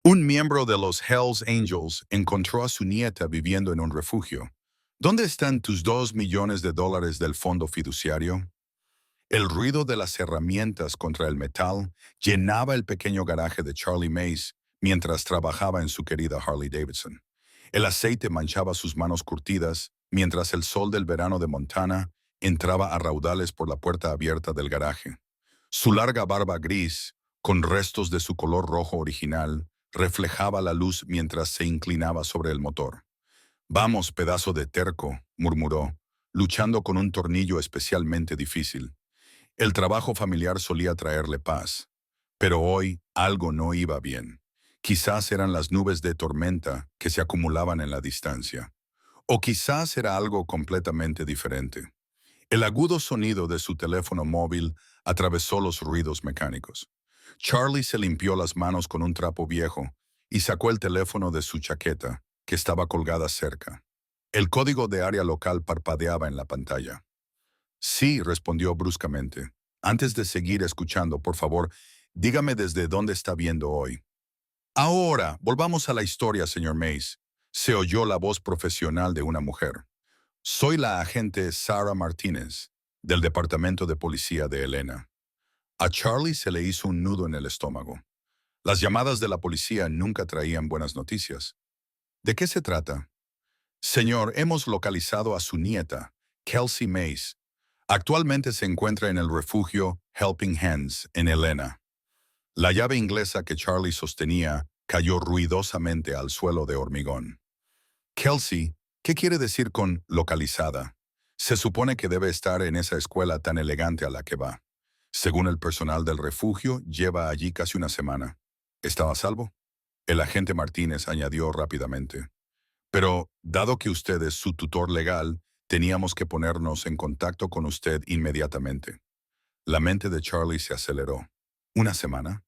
Un miembro de los Hells Angels encontró a su nieta viviendo en un refugio. ¿Dónde están tus $2 millones del fondo fiduciario? El ruido de las herramientas contra el metal llenaba el pequeño garaje de Charlie Mace mientras trabajaba en su querida Harley Davidson. El aceite manchaba sus manos curtidas mientras el sol del verano de Montana entraba a raudales por la puerta abierta del garaje. Su larga barba gris, con restos de su color rojo original, reflejaba la luz mientras se inclinaba sobre el motor. «Vamos, pedazo de terco», murmuró, luchando con un tornillo especialmente difícil. El trabajo familiar solía traerle paz, pero hoy algo no iba bien. Quizás eran las nubes de tormenta que se acumulaban en la distancia. O quizás era algo completamente diferente. El agudo sonido de su teléfono móvil atravesó los ruidos mecánicos. Charlie se limpió las manos con un trapo viejo y sacó el teléfono de su chaqueta, que estaba colgada cerca. El código de área local parpadeaba en la pantalla. «Sí», respondió bruscamente. «Antes de seguir escuchando, por favor, dígame desde dónde está viendo hoy». «Ahora, volvamos a la historia, señor Mace», se oyó la voz profesional de una mujer. «Soy la agente Sarah Martínez, del Departamento de Policía de Helena». A Charlie se le hizo un nudo en el estómago. Las llamadas de la policía nunca traían buenas noticias. «¿De qué se trata?» «Señor, hemos localizado a su nieta, Kelsey Mace. Actualmente se encuentra en el refugio Helping Hands, en Helena». La llave inglesa que Charlie sostenía cayó ruidosamente al suelo de hormigón. «Kelsey, ¿qué quiere decir con localizada? Se supone que debe estar en esa escuela tan elegante a la que va. Según el personal del refugio, lleva allí casi una semana. ¿Está a salvo?», el agente Martínez añadió rápidamente. «Pero, dado que usted es su tutor legal, teníamos que ponernos en contacto con usted inmediatamente». La mente de Charlie se aceleró. ¿Una semana?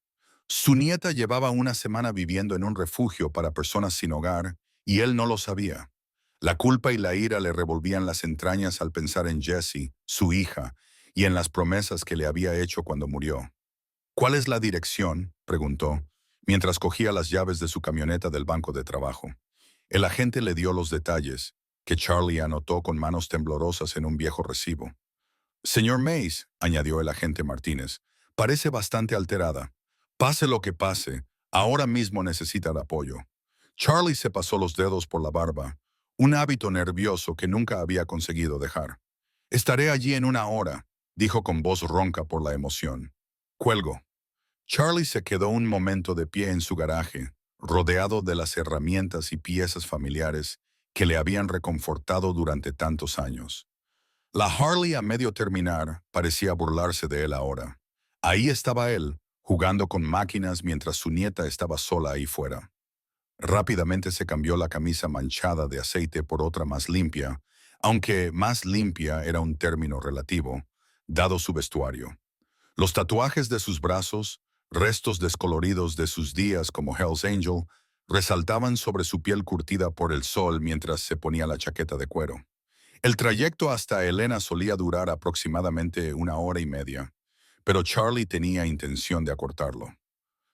Su nieta llevaba una semana viviendo en un refugio para personas sin hogar, y él no lo sabía. La culpa y la ira le revolvían las entrañas al pensar en Jessie, su hija, y en las promesas que le había hecho cuando murió. «¿Cuál es la dirección?», preguntó, mientras cogía las llaves de su camioneta del banco de trabajo. El agente le dio los detalles, que Charlie anotó con manos temblorosas en un viejo recibo. «Señor Mace», añadió el agente Martínez, «parece bastante alterada. Pase lo que pase, ahora mismo necesita de apoyo». Charlie se pasó los dedos por la barba, un hábito nervioso que nunca había conseguido dejar. «Estaré allí en una hora», dijo con voz ronca por la emoción. «Cuelgo». Charlie se quedó un momento de pie en su garaje, rodeado de las herramientas y piezas familiares que le habían reconfortado durante tantos años. La Harley a medio terminar parecía burlarse de él ahora. Ahí estaba él, jugando con máquinas mientras su nieta estaba sola ahí fuera. Rápidamente se cambió la camisa manchada de aceite por otra más limpia, aunque más limpia era un término relativo, dado su vestuario. Los tatuajes de sus brazos, restos descoloridos de sus días como Hell's Angel, resaltaban sobre su piel curtida por el sol mientras se ponía la chaqueta de cuero. El trayecto hasta Helena solía durar aproximadamente una hora y media, pero Charlie tenía intención de acortarlo.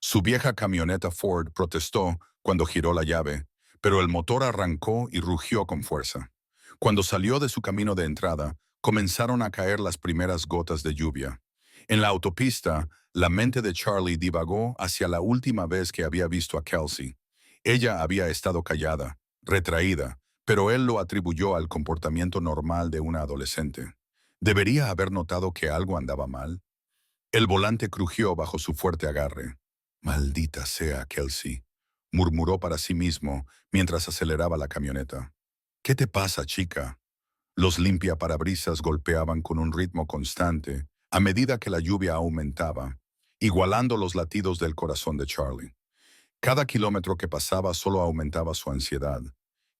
Su vieja camioneta Ford protestó cuando giró la llave, pero el motor arrancó y rugió con fuerza. Cuando salió de su camino de entrada, comenzaron a caer las primeras gotas de lluvia. En la autopista, la mente de Charlie divagó hacia la última vez que había visto a Kelsey. Ella había estado callada, retraída, pero él lo atribuyó al comportamiento normal de una adolescente. ¿Debería haber notado que algo andaba mal? El volante crujió bajo su fuerte agarre. «Maldita sea, Kelsey», murmuró para sí mismo mientras aceleraba la camioneta. «¿Qué te pasa, chica?». Los limpiaparabrisas golpeaban con un ritmo constante a medida que la lluvia aumentaba, igualando los latidos del corazón de Charlie. Cada kilómetro que pasaba solo aumentaba su ansiedad.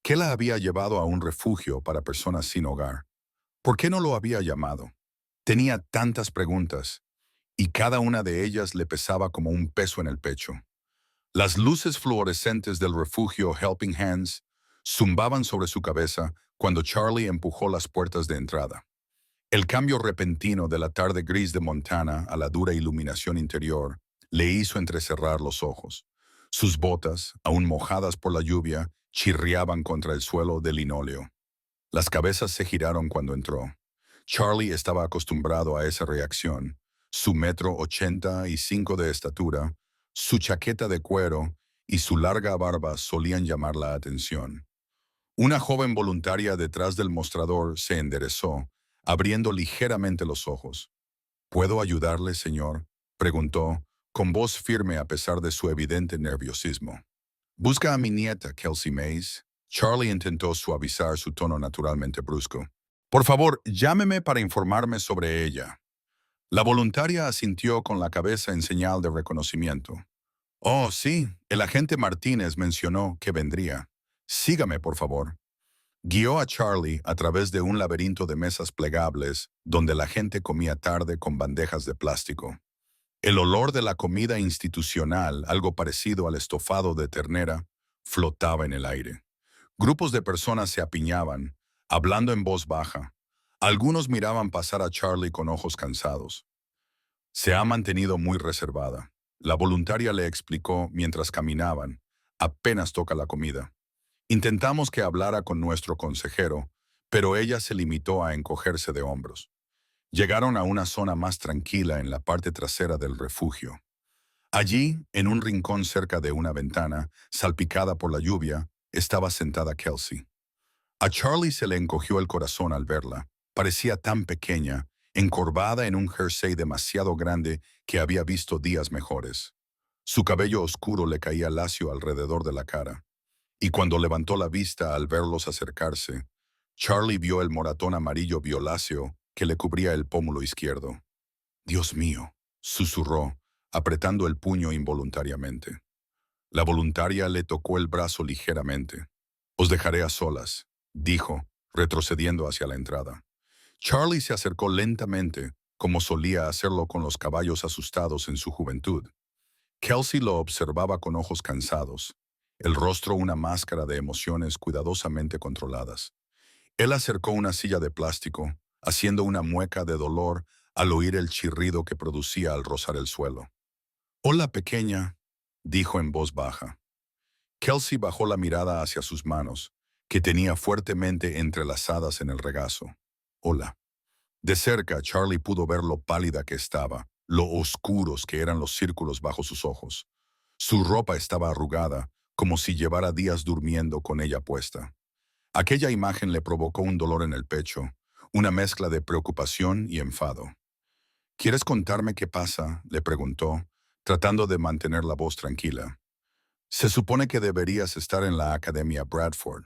¿Qué la había llevado a un refugio para personas sin hogar? ¿Por qué no lo había llamado? Tenía tantas preguntas, y cada una de ellas le pesaba como un peso en el pecho. Las luces fluorescentes del refugio Helping Hands zumbaban sobre su cabeza cuando Charlie empujó las puertas de entrada. El cambio repentino de la tarde gris de Montana a la dura iluminación interior le hizo entrecerrar los ojos. Sus botas, aún mojadas por la lluvia, chirriaban contra el suelo de linóleo. Las cabezas se giraron cuando entró. Charlie estaba acostumbrado a esa reacción. Su 1,85 m de estatura, su chaqueta de cuero y su larga barba solían llamar la atención. Una joven voluntaria detrás del mostrador se enderezó, abriendo ligeramente los ojos. ¿Puedo ayudarle, señor?, preguntó, con voz firme a pesar de su evidente nerviosismo. Busca a mi nieta, Kelsey Mays. Charlie intentó suavizar su tono naturalmente brusco. Por favor, llámeme para informarme sobre ella. La voluntaria asintió con la cabeza en señal de reconocimiento. Oh, sí, el agente Martínez mencionó que vendría. Sígame, por favor. Guió a Charlie a través de un laberinto de mesas plegables donde la gente comía tarde con bandejas de plástico. El olor de la comida institucional, algo parecido al estofado de ternera, flotaba en el aire. Grupos de personas se apiñaban, hablando en voz baja. Algunos miraban pasar a Charlie con ojos cansados. Se ha mantenido muy reservada. La voluntaria le explicó mientras caminaban. Apenas toca la comida. Intentamos que hablara con nuestro consejero, pero ella se limitó a encogerse de hombros. Llegaron a una zona más tranquila en la parte trasera del refugio. Allí, en un rincón cerca de una ventana, salpicada por la lluvia, estaba sentada Kelsey. A Charlie se le encogió el corazón al verla. Parecía tan pequeña, encorvada en un jersey demasiado grande que había visto días mejores. Su cabello oscuro le caía lacio alrededor de la cara. Y cuando levantó la vista al verlos acercarse, Charlie vio el moratón amarillo violáceo que le cubría el pómulo izquierdo. «Dios mío», susurró, apretando el puño involuntariamente. La voluntaria le tocó el brazo ligeramente. «Os dejaré a solas», dijo, retrocediendo hacia la entrada. Charlie se acercó lentamente, como solía hacerlo con los caballos asustados en su juventud. Kelsey lo observaba con ojos cansados, el rostro una máscara de emociones cuidadosamente controladas. Él acercó una silla de plástico, haciendo una mueca de dolor al oír el chirrido que producía al rozar el suelo. «Hola, pequeña», dijo en voz baja. Kelsey bajó la mirada hacia sus manos, que tenía fuertemente entrelazadas en el regazo. «Hola». De cerca, Charlie pudo ver lo pálida que estaba, lo oscuros que eran los círculos bajo sus ojos. Su ropa estaba arrugada, como si llevara días durmiendo con ella puesta. Aquella imagen le provocó un dolor en el pecho, una mezcla de preocupación y enfado. «¿Quieres contarme qué pasa?», le preguntó, tratando de mantener la voz tranquila. «Se supone que deberías estar en la Academia Bradford».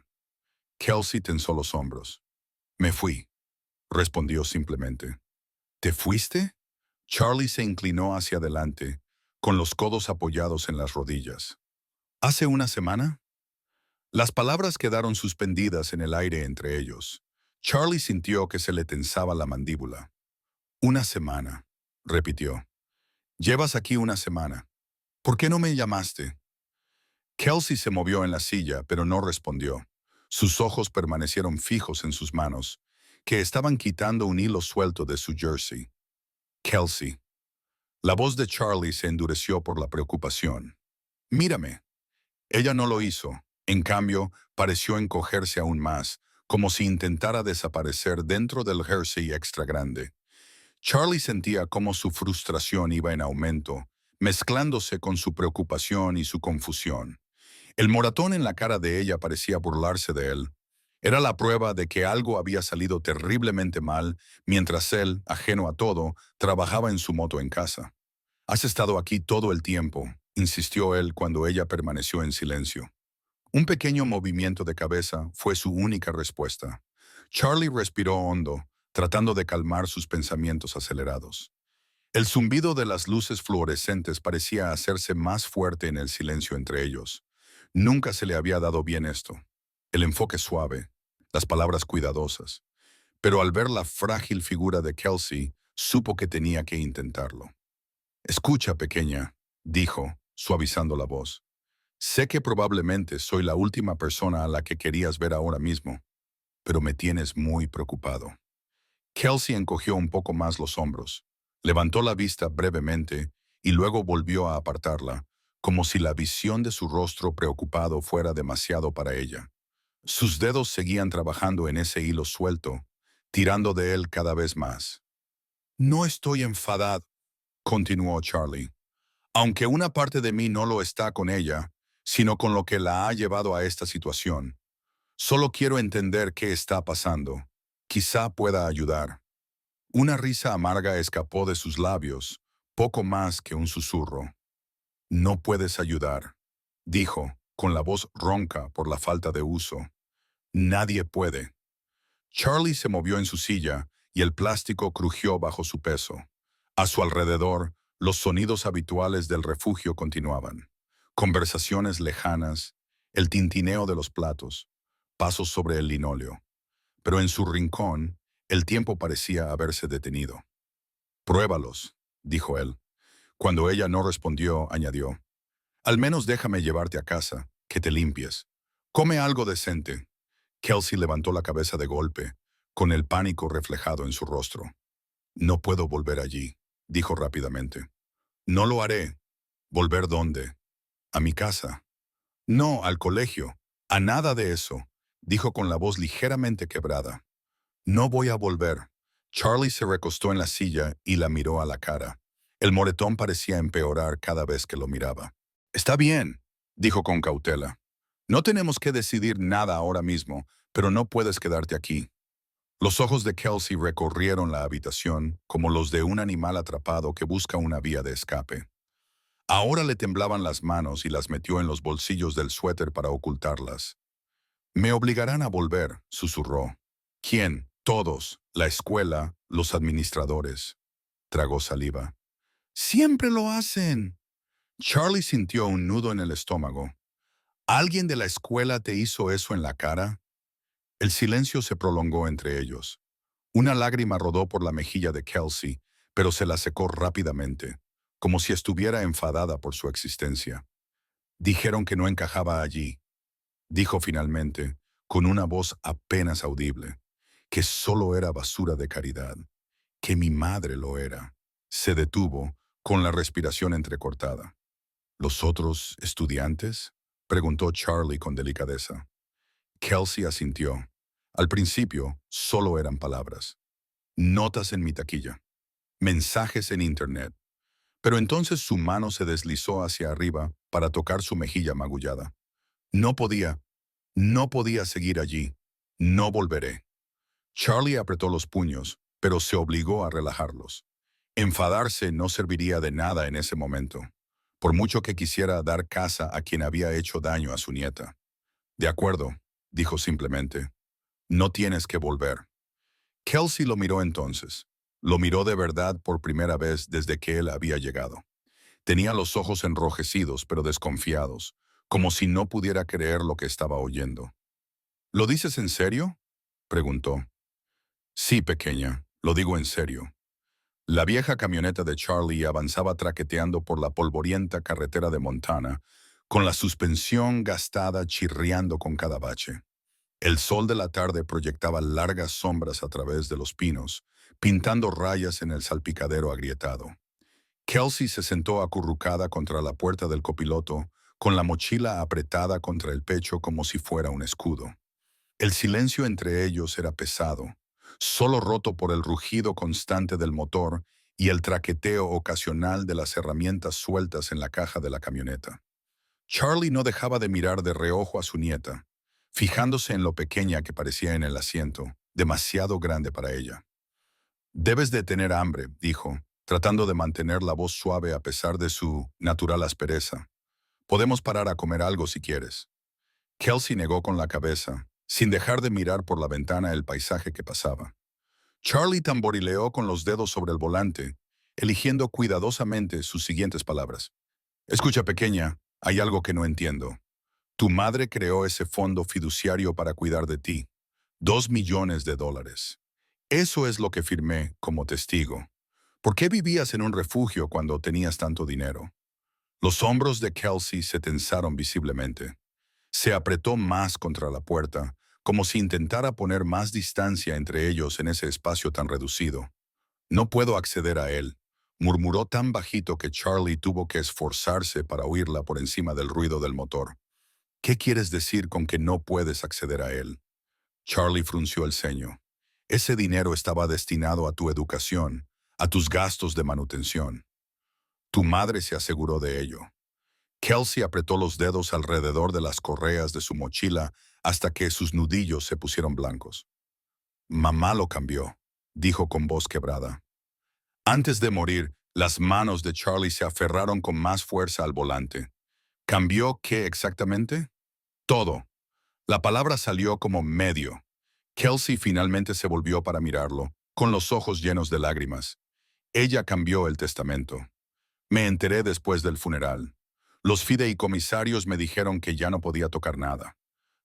Kelsey tensó los hombros. «Me fui», respondió simplemente. «¿Te fuiste?». Charlie se inclinó hacia adelante, con los codos apoyados en las rodillas. «¿Hace una semana?». Las palabras quedaron suspendidas en el aire entre ellos. Charlie sintió que se le tensaba la mandíbula. «Una semana», repitió. «Llevas aquí una semana. ¿Por qué no me llamaste?». Kelsey se movió en la silla, pero no respondió. Sus ojos permanecieron fijos en sus manos, que estaban quitando un hilo suelto de su jersey. «Kelsey». La voz de Charlie se endureció por la preocupación. «Mírame». Ella no lo hizo. En cambio, pareció encogerse aún más, como si intentara desaparecer dentro del jersey extra grande. Charlie sentía cómo su frustración iba en aumento, mezclándose con su preocupación y su confusión. El moratón en la cara de ella parecía burlarse de él. Era la prueba de que algo había salido terriblemente mal, mientras él, ajeno a todo, trabajaba en su moto en casa. «Has estado aquí todo el tiempo», insistió él cuando ella permaneció en silencio. Un pequeño movimiento de cabeza fue su única respuesta. Charlie respiró hondo, tratando de calmar sus pensamientos acelerados. El zumbido de las luces fluorescentes parecía hacerse más fuerte en el silencio entre ellos. Nunca se le había dado bien esto. El enfoque suave, las palabras cuidadosas. Pero al ver la frágil figura de Kelsey, supo que tenía que intentarlo. «Escucha, pequeña», dijo, suavizando la voz. «Sé que probablemente soy la última persona a la que querías ver ahora mismo, pero me tienes muy preocupado». Kelsey encogió un poco más los hombros, levantó la vista brevemente y luego volvió a apartarla, como si la visión de su rostro preocupado fuera demasiado para ella. Sus dedos seguían trabajando en ese hilo suelto, tirando de él cada vez más. No estoy enfadado, continuó Charlie, aunque una parte de mí no lo está con ella, sino con lo que la ha llevado a esta situación. Solo quiero entender qué está pasando. Quizá pueda ayudar. Una risa amarga escapó de sus labios, poco más que un susurro. No puedes ayudar, dijo, con la voz ronca por la falta de uso. Nadie puede. Charlie se movió en su silla y el plástico crujió bajo su peso. A su alrededor, los sonidos habituales del refugio continuaban. Conversaciones lejanas, el tintineo de los platos, pasos sobre el linóleo. Pero en su rincón, el tiempo parecía haberse detenido. Pruébalos, dijo él. Cuando ella no respondió, añadió, al menos déjame llevarte a casa, que te limpies. Come algo decente. Kelsey levantó la cabeza de golpe, con el pánico reflejado en su rostro. No puedo volver allí, dijo rápidamente. No lo haré. ¿Volver dónde? A mi casa. No, al colegio. A nada de eso, dijo con la voz ligeramente quebrada. No voy a volver. Charlie se recostó en la silla y la miró a la cara. El moretón parecía empeorar cada vez que lo miraba. Está bien, dijo con cautela. No tenemos que decidir nada ahora mismo, pero no puedes quedarte aquí. Los ojos de Kelsey recorrieron la habitación como los de un animal atrapado que busca una vía de escape. Ahora le temblaban las manos y las metió en los bolsillos del suéter para ocultarlas. Me obligarán a volver, susurró. ¿Quién? Todos. La escuela, los administradores. Tragó saliva. Siempre lo hacen. Charlie sintió un nudo en el estómago. ¿Alguien de la escuela te hizo eso en la cara? El silencio se prolongó entre ellos. Una lágrima rodó por la mejilla de Kelsey, pero se la secó rápidamente, como si estuviera enfadada por su existencia. Dijeron que no encajaba allí, dijo finalmente, con una voz apenas audible, que solo era basura de caridad, que mi madre lo era. Se detuvo, con la respiración entrecortada. ¿Los otros estudiantes? Preguntó Charlie con delicadeza. Kelsey asintió. Al principio, solo eran palabras. Notas en mi taquilla. Mensajes en internet. Pero entonces su mano se deslizó hacia arriba para tocar su mejilla magullada. No podía, no podía seguir allí. No volveré. Charlie apretó los puños, pero se obligó a relajarlos. Enfadarse no serviría de nada en ese momento, por mucho que quisiera dar caza a quien había hecho daño a su nieta. De acuerdo, dijo simplemente. No tienes que volver. Kelsey lo miró entonces. Lo miró de verdad por primera vez desde que él había llegado. Tenía los ojos enrojecidos pero desconfiados, como si no pudiera creer lo que estaba oyendo. ¿Lo dices en serio? Preguntó. Sí, pequeña, lo digo en serio. La vieja camioneta de Charlie avanzaba traqueteando por la polvorienta carretera de Montana, con la suspensión gastada chirriando con cada bache. El sol de la tarde proyectaba largas sombras a través de los pinos, pintando rayas en el salpicadero agrietado. Kelsey se sentó acurrucada contra la puerta del copiloto, con la mochila apretada contra el pecho como si fuera un escudo. El silencio entre ellos era pesado, solo roto por el rugido constante del motor y el traqueteo ocasional de las herramientas sueltas en la caja de la camioneta. Charlie no dejaba de mirar de reojo a su nieta, fijándose en lo pequeña que parecía en el asiento, demasiado grande para ella. Debes de tener hambre, dijo, tratando de mantener la voz suave a pesar de su natural aspereza. Podemos parar a comer algo si quieres. Kelsey negó con la cabeza, sin dejar de mirar por la ventana el paisaje que pasaba. Charlie tamborileó con los dedos sobre el volante, eligiendo cuidadosamente sus siguientes palabras. Escucha, pequeña, hay algo que no entiendo. Tu madre creó ese fondo fiduciario para cuidar de ti. $2 millones. Eso es lo que firmé como testigo. ¿Por qué vivías en un refugio cuando tenías tanto dinero? Los hombros de Kelsey se tensaron visiblemente. Se apretó más contra la puerta, como si intentara poner más distancia entre ellos en ese espacio tan reducido. No puedo acceder a él, Murmuró tan bajito que Charlie tuvo que esforzarse para oírla por encima del ruido del motor. ¿Qué quieres decir con que no puedes acceder a él? Charlie frunció el ceño. Ese dinero estaba destinado a tu educación, a tus gastos de manutención. Tu madre se aseguró de ello. Kelsey apretó los dedos alrededor de las correas de su mochila hasta que sus nudillos se pusieron blancos. Mamá lo cambió, dijo con voz quebrada. Antes de morir, las manos de Charlie se aferraron con más fuerza al volante. ¿Cambió qué exactamente? Todo. La palabra salió como medio. Kelsey finalmente se volvió para mirarlo, con los ojos llenos de lágrimas. Ella cambió el testamento. Me enteré después del funeral. Los fideicomisarios me dijeron que ya no podía tocar nada.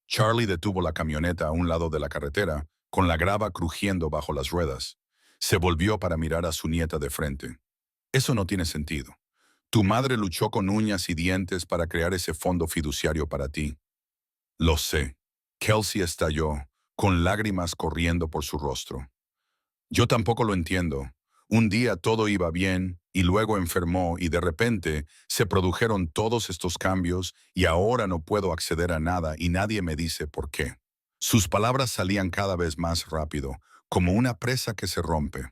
Charlie detuvo la camioneta a un lado de la carretera, con la grava crujiendo bajo las ruedas. Se volvió para mirar a su nieta de frente. Eso no tiene sentido. Tu madre luchó con uñas y dientes para crear ese fondo fiduciario para ti. Lo sé. Kelsey estalló, con lágrimas corriendo por su rostro. Yo tampoco lo entiendo. Un día todo iba bien y luego enfermó y de repente se produjeron todos estos cambios y ahora no puedo acceder a nada y nadie me dice por qué. Sus palabras salían cada vez más rápido, como una presa que se rompe.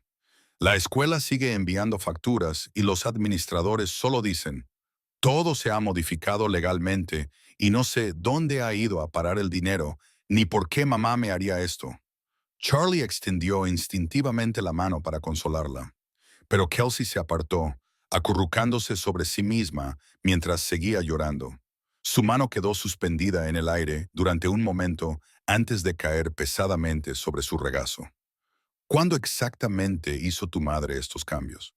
La escuela sigue enviando facturas y los administradores solo dicen, todo se ha modificado legalmente y no sé dónde ha ido a parar el dinero ni por qué mamá me haría esto. Charlie extendió instintivamente la mano para consolarla, pero Kelsey se apartó, acurrucándose sobre sí misma mientras seguía llorando. Su mano quedó suspendida en el aire durante un momento antes de caer pesadamente sobre su regazo. ¿Cuándo exactamente hizo tu madre estos cambios?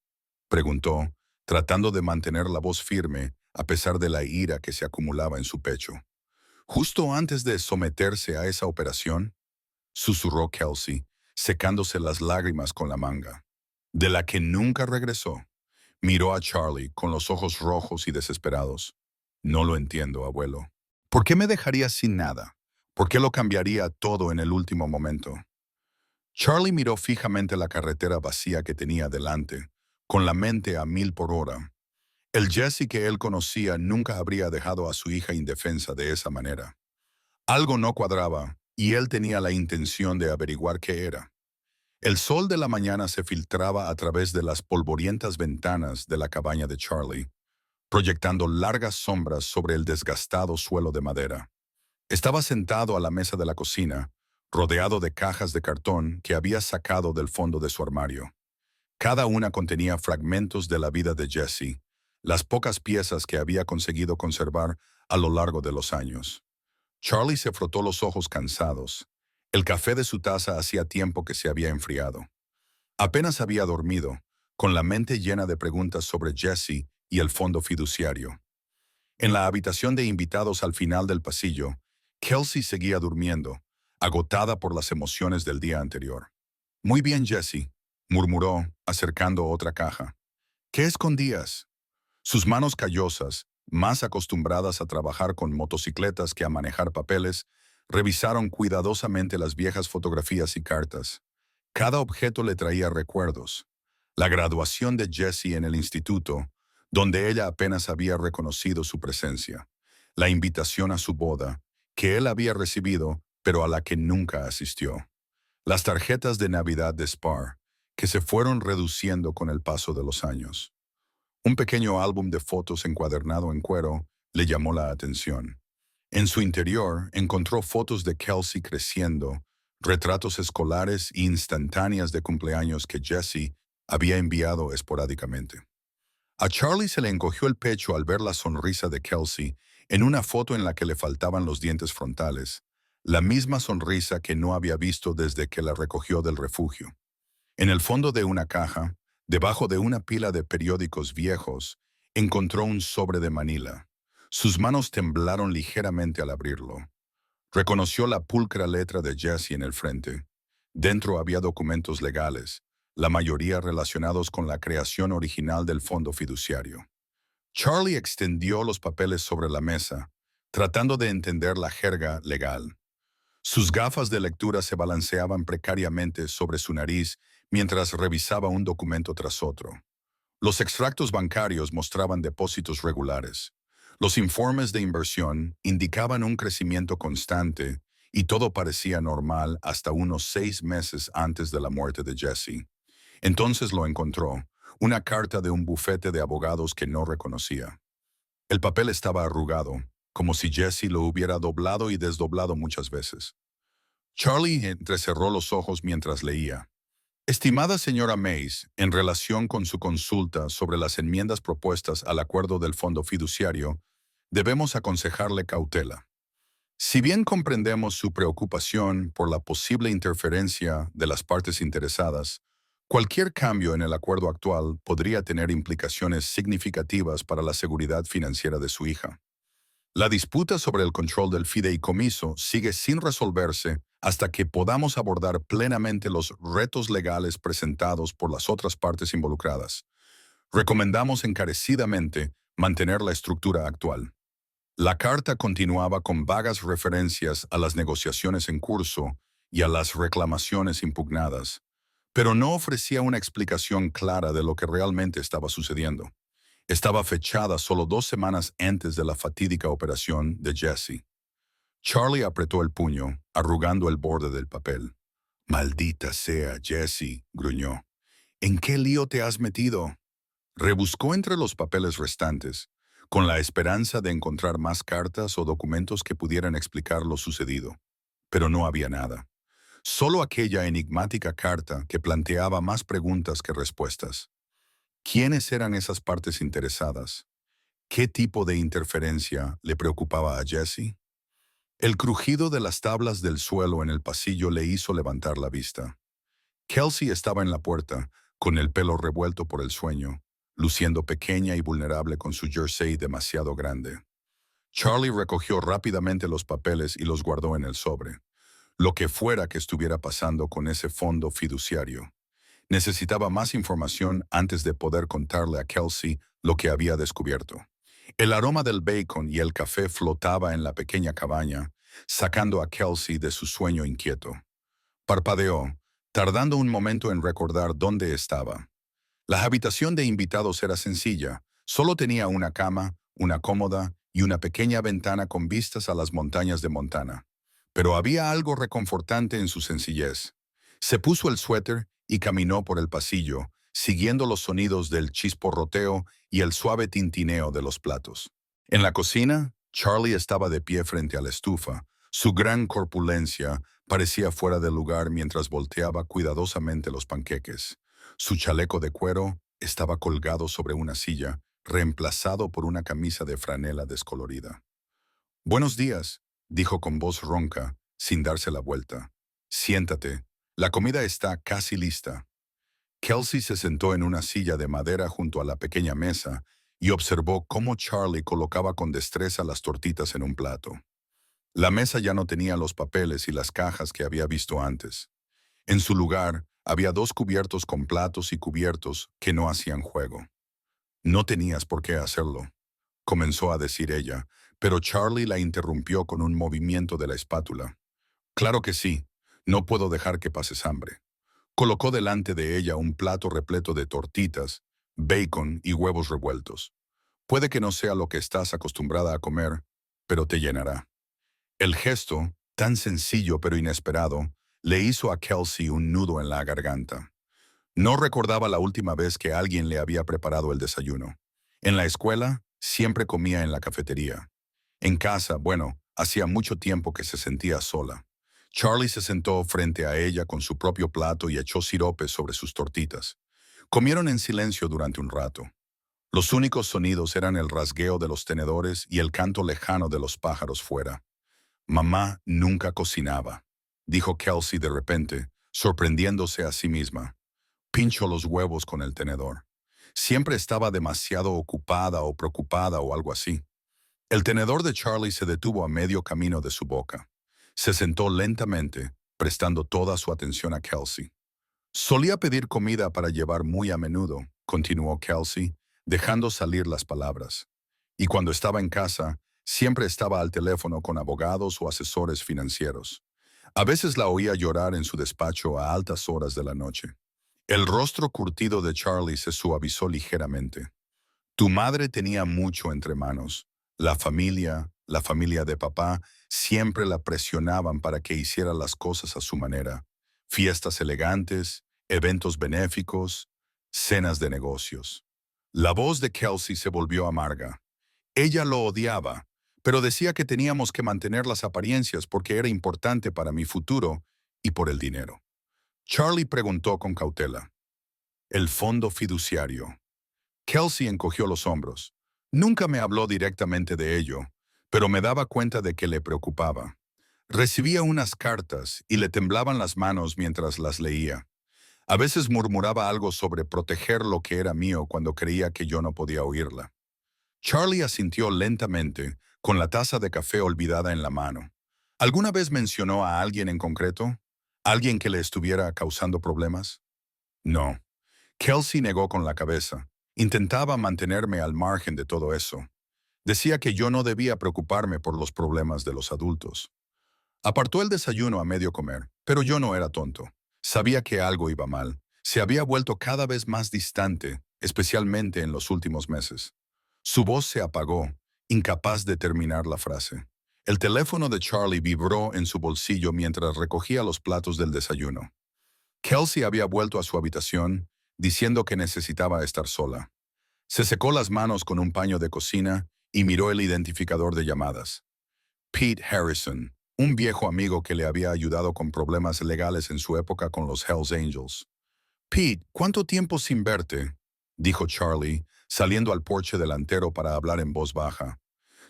Preguntó, tratando de mantener la voz firme a pesar de la ira que se acumulaba en su pecho. ¿Justo antes de someterse a esa operación? Susurró Kelsey, secándose las lágrimas con la manga. De la que nunca regresó. Miró a Charlie con los ojos rojos y desesperados. No lo entiendo, abuelo. ¿Por qué me dejaría sin nada? ¿Por qué lo cambiaría todo en el último momento? Charlie miró fijamente la carretera vacía que tenía delante, con la mente a 1000 por hora. El Jesse que él conocía nunca habría dejado a su hija indefensa de esa manera. Algo no cuadraba, y él tenía la intención de averiguar qué era. El sol de la mañana se filtraba a través de las polvorientas ventanas de la cabaña de Charlie, proyectando largas sombras sobre el desgastado suelo de madera. Estaba sentado a la mesa de la cocina, rodeado de cajas de cartón que había sacado del fondo de su armario. Cada una contenía fragmentos de la vida de Jesse, las pocas piezas que había conseguido conservar a lo largo de los años. Charlie se frotó los ojos cansados. El café de su taza hacía tiempo que se había enfriado. Apenas había dormido, con la mente llena de preguntas sobre Jesse y el fondo fiduciario. En la habitación de invitados al final del pasillo, Kelsey seguía durmiendo, agotada por las emociones del día anterior. «Muy bien, Jesse», murmuró, acercando otra caja. «¿Qué escondías?» Sus manos callosas, más acostumbradas a trabajar con motocicletas que a manejar papeles, revisaron cuidadosamente las viejas fotografías y cartas. Cada objeto le traía recuerdos. La graduación de Jessie en el instituto, donde ella apenas había reconocido su presencia. La invitación a su boda, que él había recibido, pero a la que nunca asistió. Las tarjetas de Navidad de Spar, que se fueron reduciendo con el paso de los años. Un pequeño álbum de fotos encuadernado en cuero le llamó la atención. En su interior encontró fotos de Kelsey creciendo, retratos escolares e instantáneas de cumpleaños que Jesse había enviado esporádicamente. A Charlie se le encogió el pecho al ver la sonrisa de Kelsey en una foto en la que le faltaban los dientes frontales, la misma sonrisa que no había visto desde que la recogió del refugio. En el fondo de una caja, debajo de una pila de periódicos viejos, encontró un sobre de Manila. Sus manos temblaron ligeramente al abrirlo. Reconoció la pulcra letra de Jesse en el frente. Dentro había documentos legales, la mayoría relacionados con la creación original del fondo fiduciario. Charlie extendió los papeles sobre la mesa, tratando de entender la jerga legal. Sus gafas de lectura se balanceaban precariamente sobre su nariz mientras revisaba un documento tras otro. Los extractos bancarios mostraban depósitos regulares. Los informes de inversión indicaban un crecimiento constante y todo parecía normal hasta unos 6 meses antes de la muerte de Jesse. Entonces lo encontró, una carta de un bufete de abogados que no reconocía. El papel estaba arrugado, como si Jesse lo hubiera doblado y desdoblado muchas veces. Charlie entrecerró los ojos mientras leía. Estimada señora Mays, en relación con su consulta sobre las enmiendas propuestas al acuerdo del fondo fiduciario, debemos aconsejarle cautela. Si bien comprendemos su preocupación por la posible interferencia de las partes interesadas, cualquier cambio en el acuerdo actual podría tener implicaciones significativas para la seguridad financiera de su hija. La disputa sobre el control del fideicomiso sigue sin resolverse hasta que podamos abordar plenamente los retos legales presentados por las otras partes involucradas. Recomendamos encarecidamente mantener la estructura actual. La carta continuaba con vagas referencias a las negociaciones en curso y a las reclamaciones impugnadas, pero no ofrecía una explicación clara de lo que realmente estaba sucediendo. Estaba fechada solo 2 semanas antes de la fatídica operación de Jesse. Charlie apretó el puño, arrugando el borde del papel. «Maldita sea, Jesse», gruñó. «¿En qué lío te has metido?» Rebuscó entre los papeles restantes, con la esperanza de encontrar más cartas o documentos que pudieran explicar lo sucedido. Pero no había nada. Solo aquella enigmática carta que planteaba más preguntas que respuestas. ¿Quiénes eran esas partes interesadas? ¿Qué tipo de interferencia le preocupaba a Jesse? El crujido de las tablas del suelo en el pasillo le hizo levantar la vista. Kelsey estaba en la puerta, con el pelo revuelto por el sueño, luciendo pequeña y vulnerable con su jersey demasiado grande. Charlie recogió rápidamente los papeles y los guardó en el sobre. Lo que fuera que estuviera pasando con ese fondo fiduciario. Necesitaba más información antes de poder contarle a Kelsey lo que había descubierto. El aroma del bacon y el café flotaba en la pequeña cabaña, sacando a Kelsey de su sueño inquieto. Parpadeó, tardando un momento en recordar dónde estaba. La habitación de invitados era sencilla, solo tenía una cama, una cómoda y una pequeña ventana con vistas a las montañas de Montana. Pero había algo reconfortante en su sencillez. Se puso el suéter y caminó por el pasillo, siguiendo los sonidos del chisporroteo y el suave tintineo de los platos. En la cocina, Charlie estaba de pie frente a la estufa. Su gran corpulencia parecía fuera de lugar mientras volteaba cuidadosamente los panqueques. Su chaleco de cuero estaba colgado sobre una silla, reemplazado por una camisa de franela descolorida. «Buenos días», dijo con voz ronca, sin darse la vuelta. «Siéntate. La comida está casi lista». Kelsey se sentó en una silla de madera junto a la pequeña mesa y observó cómo Charlie colocaba con destreza las tortitas en un plato. La mesa ya no tenía los papeles y las cajas que había visto antes. En su lugar, había 2 cubiertos con platos y cubiertos que no hacían juego. «No tenías por qué hacerlo», comenzó a decir ella, pero Charlie la interrumpió con un movimiento de la espátula. «Claro que sí, no puedo dejar que pases hambre». Colocó delante de ella un plato repleto de tortitas, bacon y huevos revueltos. «Puede que no sea lo que estás acostumbrada a comer, pero te llenará». El gesto, tan sencillo pero inesperado, le hizo a Kelsey un nudo en la garganta. No recordaba la última vez que alguien le había preparado el desayuno. En la escuela, siempre comía en la cafetería. En casa, bueno, hacía mucho tiempo que se sentía sola. Charlie se sentó frente a ella con su propio plato y echó sirope sobre sus tortitas. Comieron en silencio durante un rato. Los únicos sonidos eran el rasgueo de los tenedores y el canto lejano de los pájaros fuera. «Mamá nunca cocinaba», dijo Kelsey de repente, sorprendiéndose a sí misma. «Pincho los huevos con el tenedor. Siempre estaba demasiado ocupada o preocupada o algo así». El tenedor de Charlie se detuvo a medio camino de su boca. Se sentó lentamente, prestando toda su atención a Kelsey. «Solía pedir comida para llevar muy a menudo», continuó Kelsey, dejando salir las palabras. «Y cuando estaba en casa, siempre estaba al teléfono con abogados o asesores financieros. A veces la oía llorar en su despacho a altas horas de la noche. El rostro curtido de Charlie se suavizó ligeramente. Tu madre tenía mucho entre manos. La familia de papá, siempre la presionaban para que hiciera las cosas a su manera. Fiestas elegantes, eventos benéficos, cenas de negocios. La voz de Kelsey se volvió amarga. Ella lo odiaba, pero decía que teníamos que mantener las apariencias porque era importante para mi futuro y por el dinero. Charlie preguntó con cautela. El fondo fiduciario. Kelsey encogió los hombros. Nunca me habló directamente de ello, pero me daba cuenta de que le preocupaba. Recibía unas cartas y le temblaban las manos mientras las leía. A veces murmuraba algo sobre proteger lo que era mío cuando creía que yo no podía oírla. Charlie asintió lentamente, con la taza de café olvidada en la mano. ¿Alguna vez mencionó a alguien en concreto? ¿Alguien que le estuviera causando problemas? No. Kelsey negó con la cabeza. Intentaba mantenerme al margen de todo eso. Decía que yo no debía preocuparme por los problemas de los adultos. Apartó el desayuno a medio comer, pero yo no era tonto. Sabía que algo iba mal. Se había vuelto cada vez más distante, especialmente en los últimos meses. Su voz se apagó, incapaz de terminar la frase. El teléfono de Charlie vibró en su bolsillo mientras recogía los platos del desayuno. Kelsey había vuelto a su habitación, diciendo que necesitaba estar sola. Se secó las manos con un paño de cocina y miró el identificador de llamadas. Pete Harrison, un viejo amigo que le había ayudado con problemas legales en su época con los Hells Angels. Pete, ¿cuánto tiempo sin verte?, dijo Charlie, saliendo al porche delantero para hablar en voz baja.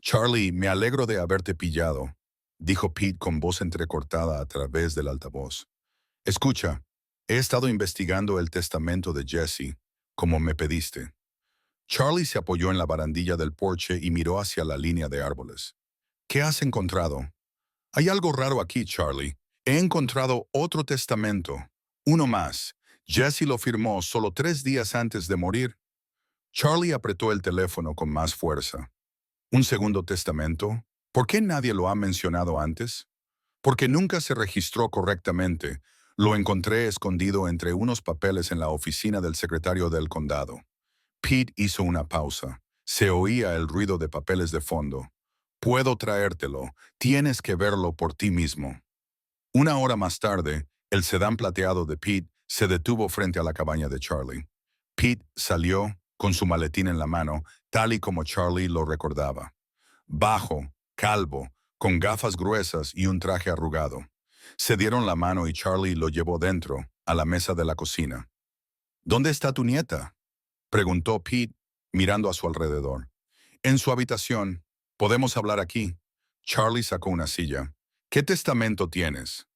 Charlie, me alegro de haberte pillado, dijo Pete con voz entrecortada a través del altavoz. Escucha, he estado investigando el testamento de Jesse, como me pediste. Charlie se apoyó en la barandilla del porche y miró hacia la línea de árboles. ¿Qué has encontrado? Hay algo raro aquí, Charlie. He encontrado otro testamento. Uno más. Jesse lo firmó solo 3 días antes de morir. Charlie apretó el teléfono con más fuerza. ¿Un segundo testamento? ¿Por qué nadie lo ha mencionado antes? Porque nunca se registró correctamente. Lo encontré escondido entre unos papeles en la oficina del secretario del condado. Pete hizo una pausa. Se oía el ruido de papeles de fondo. Puedo traértelo. Tienes que verlo por ti mismo. Una hora más tarde, el sedán plateado de Pete se detuvo frente a la cabaña de Charlie. Pete salió, con su maletín en la mano, tal y como Charlie lo recordaba. Bajo, calvo, con gafas gruesas y un traje arrugado. Se dieron la mano y Charlie lo llevó dentro, a la mesa de la cocina. ¿Dónde está tu nieta?, preguntó Pete, mirando a su alrededor. En su habitación. ¿Podemos hablar aquí? Charlie sacó una silla. ¿Qué testamento tienes?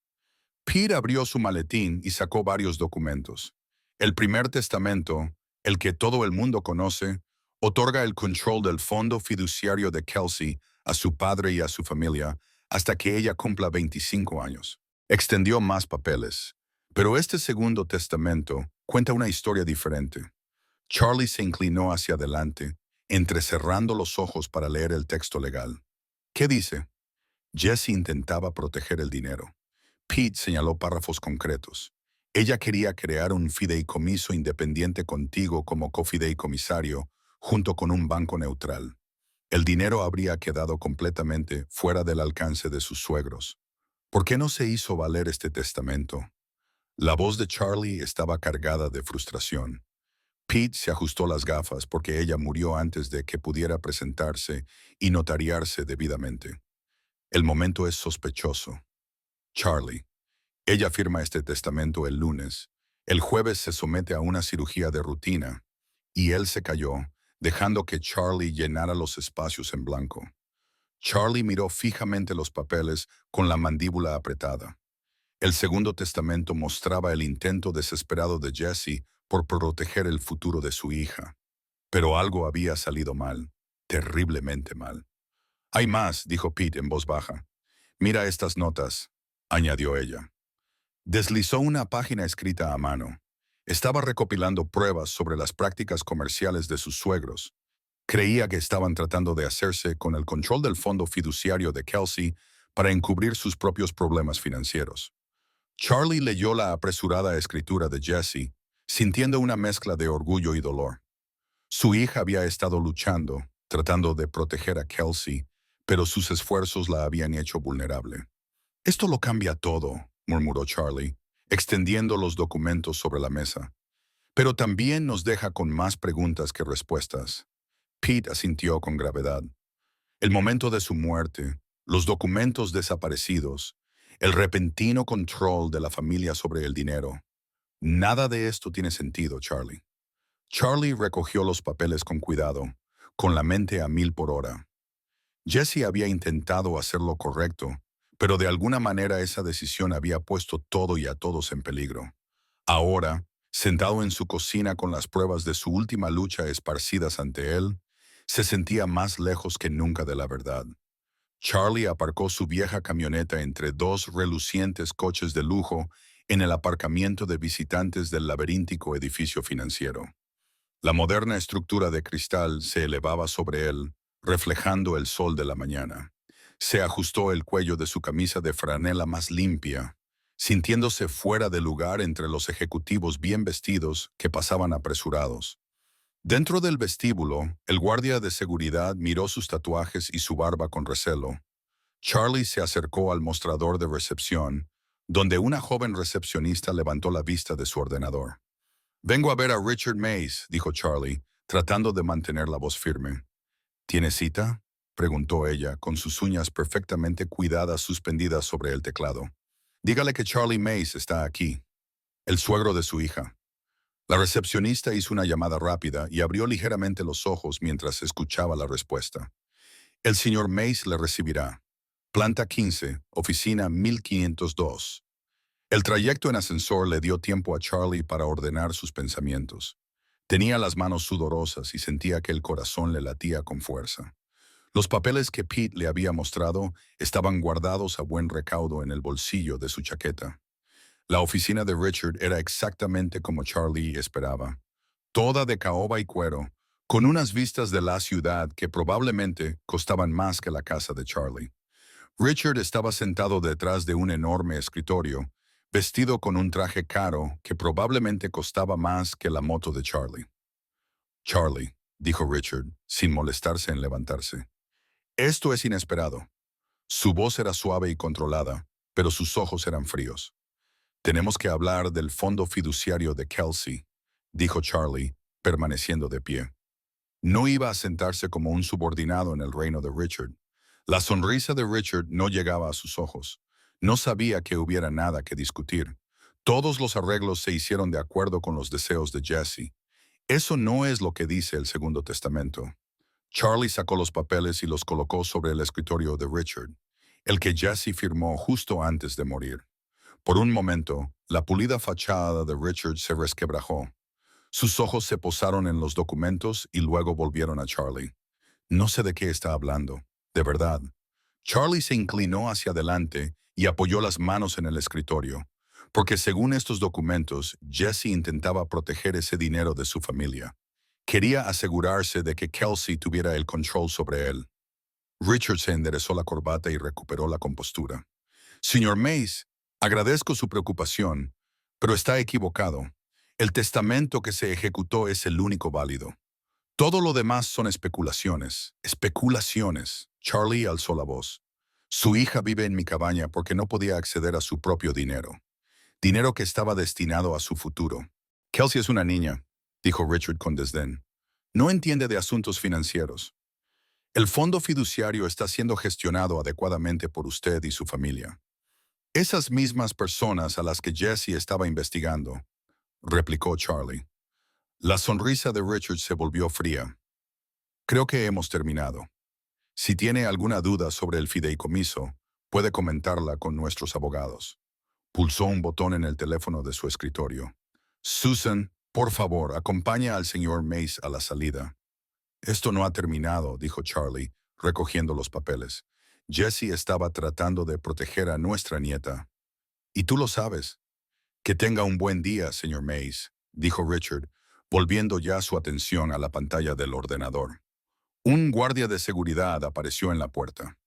Pete abrió su maletín y sacó varios documentos. El primer testamento, el que todo el mundo conoce, otorga el control del fondo fiduciario de Kelsey a su padre y a su familia hasta que ella cumpla 25 años. Extendió más papeles, pero este segundo testamento cuenta una historia diferente. Charlie se inclinó hacia adelante, entrecerrando los ojos para leer el texto legal. ¿Qué dice? Jesse intentaba proteger el dinero. Pete señaló párrafos concretos. Ella quería crear un fideicomiso independiente contigo como cofideicomisario, junto con un banco neutral. El dinero habría quedado completamente fuera del alcance de sus suegros. ¿Por qué no se hizo valer este testamento? La voz de Charlie estaba cargada de frustración. Pete se ajustó las gafas porque ella murió antes de que pudiera presentarse y notariarse debidamente. El momento es sospechoso. Charlie. Ella firma este testamento el lunes. El jueves se somete a una cirugía de rutina. Y él se cayó, dejando que Charlie llenara los espacios en blanco. Charlie miró fijamente los papeles con la mandíbula apretada. El segundo testamento mostraba el intento desesperado de Jesse por proteger el futuro de su hija. Pero algo había salido mal, terriblemente mal. Hay más, dijo Pete en voz baja. Mira estas notas, añadió ella. Deslizó una página escrita a mano. Estaba recopilando pruebas sobre las prácticas comerciales de sus suegros. Creía que estaban tratando de hacerse con el control del fondo fiduciario de Kelsey para encubrir sus propios problemas financieros. Charlie leyó la apresurada escritura de Jesse. sintiendo una mezcla de orgullo y dolor. Su hija había estado luchando, tratando de proteger a Kelsey, pero sus esfuerzos la habían hecho vulnerable. Esto lo cambia todo, murmuró Charlie, extendiendo los documentos sobre la mesa. Pero también nos deja con más preguntas que respuestas. Pete asintió con gravedad. El momento de su muerte, los documentos desaparecidos, el repentino control de la familia sobre el dinero. Nada de esto tiene sentido, Charlie. Charlie recogió los papeles con cuidado, con la mente a 1000 por hora. Jesse había intentado hacer lo correcto, pero de alguna manera esa decisión había puesto todo y a todos en peligro. Ahora, sentado en su cocina con las pruebas de su última lucha esparcidas ante él, se sentía más lejos que nunca de la verdad. Charlie aparcó su vieja camioneta entre dos relucientes coches de lujo en el aparcamiento de visitantes del laberíntico edificio financiero. La moderna estructura de cristal se elevaba sobre él, reflejando el sol de la mañana. Se ajustó el cuello de su camisa de franela más limpia, sintiéndose fuera de lugar entre los ejecutivos bien vestidos que pasaban apresurados. Dentro del vestíbulo, el guardia de seguridad miró sus tatuajes y su barba con recelo. Charlie se acercó al mostrador de recepción, donde una joven recepcionista levantó la vista de su ordenador. «Vengo a ver a Richard Mays», dijo Charlie, tratando de mantener la voz firme. «¿Tiene cita?», preguntó ella, con sus uñas perfectamente cuidadas suspendidas sobre el teclado. «Dígale que Charlie Mays está aquí, el suegro de su hija». La recepcionista hizo una llamada rápida y abrió ligeramente los ojos mientras escuchaba la respuesta. «El señor Mays le recibirá. Planta 15, oficina 1502». El trayecto en ascensor le dio tiempo a Charlie para ordenar sus pensamientos. Tenía las manos sudorosas y sentía que el corazón le latía con fuerza. Los papeles que Pete le había mostrado estaban guardados a buen recaudo en el bolsillo de su chaqueta. La oficina de Richard era exactamente como Charlie esperaba, toda de caoba y cuero, con unas vistas de la ciudad que probablemente costaban más que la casa de Charlie. Richard estaba sentado detrás de un enorme escritorio, vestido con un traje caro que probablemente costaba más que la moto de Charlie. «Charlie», dijo Richard, sin molestarse en levantarse. «Esto es inesperado». Su voz era suave y controlada, pero sus ojos eran fríos. «Tenemos que hablar del fondo fiduciario de Kelsey», dijo Charlie, permaneciendo de pie. No iba a sentarse como un subordinado en el reino de Richard. La sonrisa de Richard no llegaba a sus ojos. No sabía que hubiera nada que discutir. Todos los arreglos se hicieron de acuerdo con los deseos de Jesse. Eso no es lo que dice el Segundo Testamento. Charlie sacó los papeles y los colocó sobre el escritorio de Richard, el que Jesse firmó justo antes de morir. Por un momento, la pulida fachada de Richard se resquebrajó. Sus ojos se posaron en los documentos y luego volvieron a Charlie. «No sé de qué está hablando, de verdad». Charlie se inclinó hacia adelante y apoyó las manos en el escritorio, porque según estos documentos, Jesse intentaba proteger ese dinero de su familia. Quería asegurarse de que Kelsey tuviera el control sobre él. Richard se enderezó la corbata y recuperó la compostura. «Señor Mays, agradezco su preocupación, pero está equivocado. El testamento que se ejecutó es el único válido. Todo lo demás son especulaciones. Especulaciones». Charlie alzó la voz. «Su hija vive en mi cabaña porque no podía acceder a su propio dinero. Dinero que estaba destinado a su futuro». «Kelsey es una niña», dijo Richard con desdén. «No entiende de asuntos financieros. El fondo fiduciario está siendo gestionado adecuadamente por usted y su familia». «Esas mismas personas a las que Jesse estaba investigando», replicó Charlie. La sonrisa de Richard se volvió fría. «Creo que hemos terminado. Si tiene alguna duda sobre el fideicomiso, puede comentarla con nuestros abogados». Pulsó un botón en el teléfono de su escritorio. «Susan, por favor, acompaña al señor Mays a la salida». «Esto no ha terminado», dijo Charlie, recogiendo los papeles. «Jesse estaba tratando de proteger a nuestra nieta. Y tú lo sabes». «Que tenga un buen día, señor Mays», dijo Richard, volviendo ya su atención a la pantalla del ordenador. Un guardia de seguridad apareció en la puerta.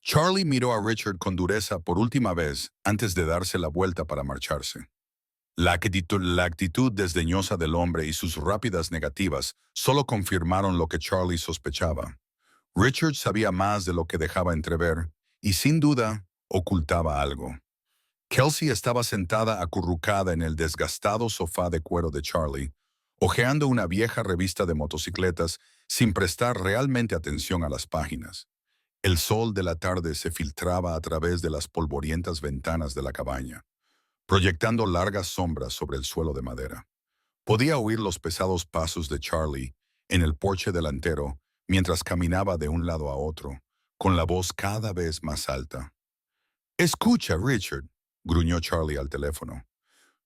Charlie miró a Richard con dureza por última vez antes de darse la vuelta para marcharse. La actitud desdeñosa del hombre y sus rápidas negativas solo confirmaron lo que Charlie sospechaba. Richard sabía más de lo que dejaba entrever y sin duda ocultaba algo. Kelsey estaba sentada acurrucada en el desgastado sofá de cuero de Charlie, hojeando una vieja revista de motocicletas sin prestar realmente atención a las páginas. El sol de la tarde se filtraba a través de las polvorientas ventanas de la cabaña, proyectando largas sombras sobre el suelo de madera. Podía oír los pesados pasos de Charlie en el porche delantero mientras caminaba de un lado a otro, con la voz cada vez más alta. «Escucha, Richard», gruñó Charlie al teléfono.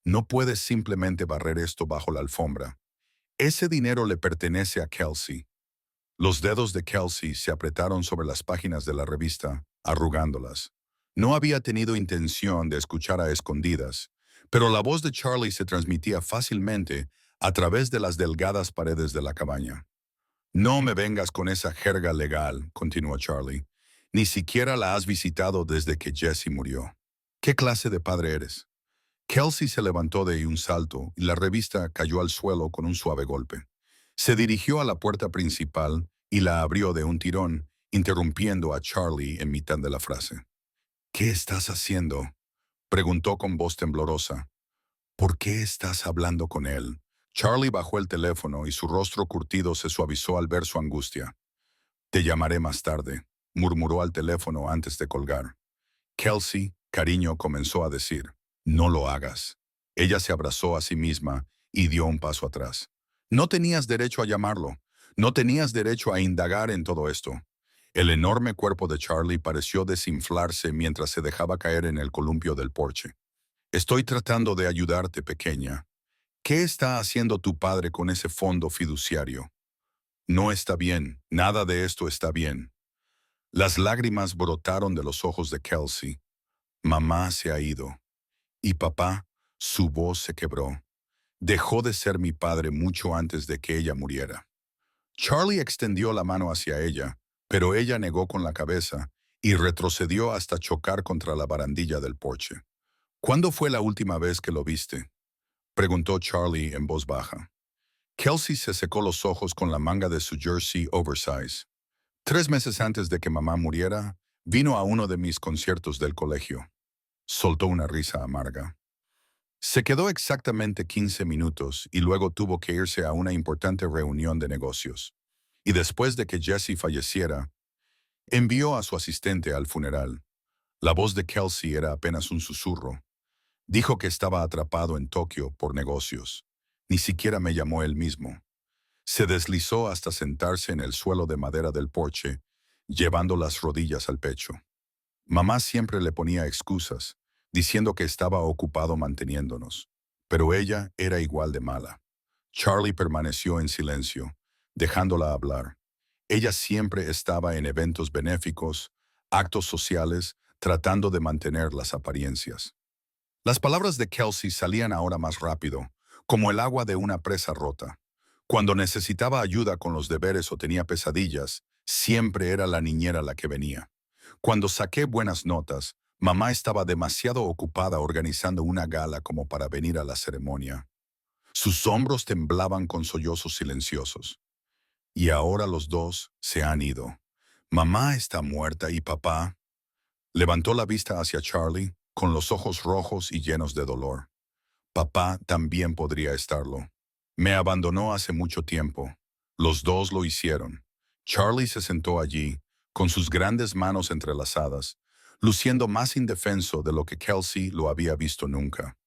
«No puedes simplemente barrer esto bajo la alfombra. Ese dinero le pertenece a Kelsey». Los dedos de Kelsey se apretaron sobre las páginas de la revista, arrugándolas. No había tenido intención de escuchar a escondidas, pero la voz de Charlie se transmitía fácilmente a través de las delgadas paredes de la cabaña. «No me vengas con esa jerga legal», continuó Charlie. «Ni siquiera la has visitado desde que Jesse murió. ¿Qué clase de padre eres?» Kelsey se levantó de un salto y la revista cayó al suelo con un suave golpe. Se dirigió a la puerta principal y la abrió de un tirón, interrumpiendo a Charlie en mitad de la frase. «¿Qué estás haciendo?», preguntó con voz temblorosa. «¿Por qué estás hablando con él?». Charlie bajó el teléfono y su rostro curtido se suavizó al ver su angustia. «Te llamaré más tarde», murmuró al teléfono antes de colgar. «Kelsey, cariño», comenzó a decir. «No lo hagas». Ella se abrazó a sí misma y dio un paso atrás. «No tenías derecho a llamarlo. No tenías derecho a indagar en todo esto». El enorme cuerpo de Charlie pareció desinflarse mientras se dejaba caer en el columpio del porche. «Estoy tratando de ayudarte, pequeña. ¿Qué está haciendo tu padre con ese fondo fiduciario?» «No está bien. Nada de esto está bien». Las lágrimas brotaron de los ojos de Kelsey. «Mamá se ha ido. Y papá», su voz se quebró, «dejó de ser mi padre mucho antes de que ella muriera». Charlie extendió la mano hacia ella, pero ella negó con la cabeza y retrocedió hasta chocar contra la barandilla del porche. «¿Cuándo fue la última vez que lo viste?», preguntó Charlie en voz baja. Kelsey se secó los ojos con la manga de su jersey oversize. «3 meses antes de que mamá muriera, vino a uno de mis conciertos del colegio». Soltó una risa amarga. Se quedó exactamente 15 minutos y luego tuvo que irse a una importante reunión de negocios. Y después de que Jesse falleciera, envió a su asistente al funeral. La voz de Kelsey era apenas un susurro. Dijo que estaba atrapado en Tokio por negocios. Ni siquiera me llamó él mismo. Se deslizó hasta sentarse en el suelo de madera del porche, llevando las rodillas al pecho. Mamá siempre le ponía excusas, diciendo que estaba ocupado manteniéndonos, pero ella era igual de mala. Charlie permaneció en silencio, dejándola hablar. Ella siempre estaba en eventos benéficos, actos sociales, tratando de mantener las apariencias. Las palabras de Kelsey salían ahora más rápido, como el agua de una presa rota. Cuando necesitaba ayuda con los deberes o tenía pesadillas, siempre era la niñera la que venía. Cuando saqué buenas notas, mamá estaba demasiado ocupada organizando una gala como para venir a la ceremonia. Sus hombros temblaban con sollozos silenciosos. Y ahora los dos se han ido. Mamá está muerta y papá... Levantó la vista hacia Charlie, con los ojos rojos y llenos de dolor. Papá también podría estarlo. Me abandonó hace mucho tiempo. Los dos lo hicieron. Charlie se sentó allí, con sus grandes manos entrelazadas, luciendo más indefenso de lo que Kelsey lo había visto nunca.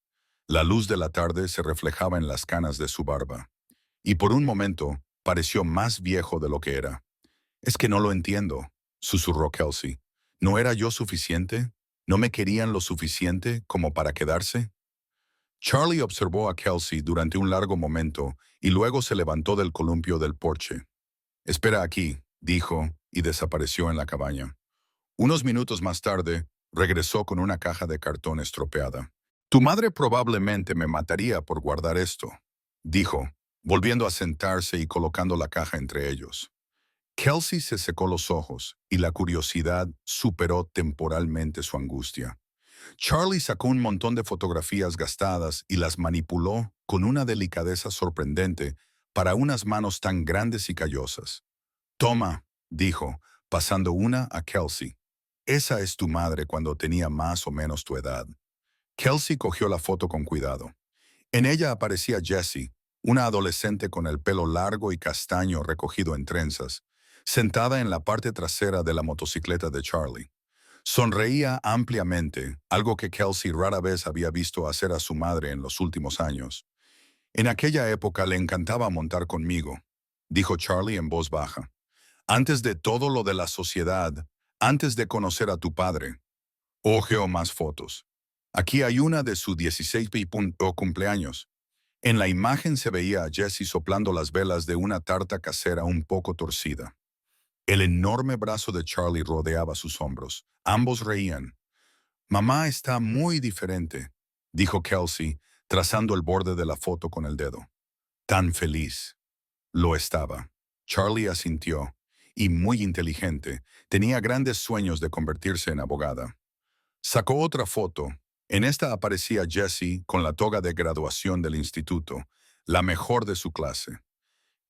La luz de la tarde se reflejaba en las canas de su barba, y por un momento pareció más viejo de lo que era. «Es que no lo entiendo», susurró Kelsey. «¿No era yo suficiente? ¿No me querían lo suficiente como para quedarse?». Charlie observó a Kelsey durante un largo momento y luego se levantó del columpio del porche. «Espera aquí», dijo, y desapareció en la cabaña. Unos minutos más tarde, regresó con una caja de cartón estropeada. «Tu madre probablemente me mataría por guardar esto», dijo, volviendo a sentarse y colocando la caja entre ellos. Kelsey se secó los ojos y la curiosidad superó temporalmente su angustia. Charlie sacó un montón de fotografías gastadas y las manipuló con una delicadeza sorprendente para unas manos tan grandes y callosas. Toma, dijo, pasando una a Kelsey. Esa es tu madre cuando tenía más o menos tu edad. Kelsey cogió la foto con cuidado. En ella aparecía Jessie, una adolescente con el pelo largo y castaño recogido en trenzas, sentada en la parte trasera de la motocicleta de Charlie. Sonreía ampliamente, algo que Kelsey rara vez había visto hacer a su madre en los últimos años. En aquella época le encantaba montar conmigo, dijo Charlie en voz baja. Antes de todo lo de la sociedad, antes de conocer a tu padre. Ojeo más fotos. Aquí hay una de su 16 cumpleaños. En la imagen se veía a Jessie soplando las velas de una tarta casera un poco torcida. El enorme brazo de Charlie rodeaba sus hombros. Ambos reían. Mamá está muy diferente, dijo Kelsey, trazando el borde de la foto con el dedo. Tan feliz. Lo estaba. Charlie asintió, y muy inteligente, tenía grandes sueños de convertirse en abogada. Sacó otra foto. En esta aparecía Jessie con la toga de graduación del instituto, la mejor de su clase.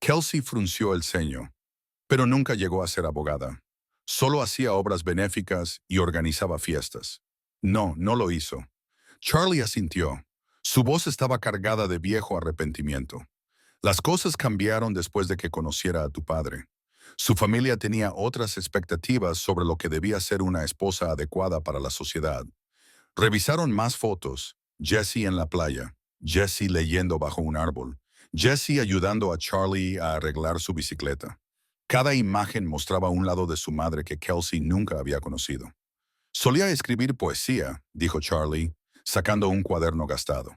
Kelsey frunció el ceño, pero nunca llegó a ser abogada. Solo hacía obras benéficas y organizaba fiestas. No, no lo hizo. Charlie asintió. Su voz estaba cargada de viejo arrepentimiento. Las cosas cambiaron después de que conociera a tu padre. Su familia tenía otras expectativas sobre lo que debía ser una esposa adecuada para la sociedad. Revisaron más fotos. Jessie en la playa, Jessie leyendo bajo un árbol, Jessie ayudando a Charlie a arreglar su bicicleta. Cada imagen mostraba un lado de su madre que Kelsey nunca había conocido. Solía escribir poesía, dijo Charlie, sacando un cuaderno gastado.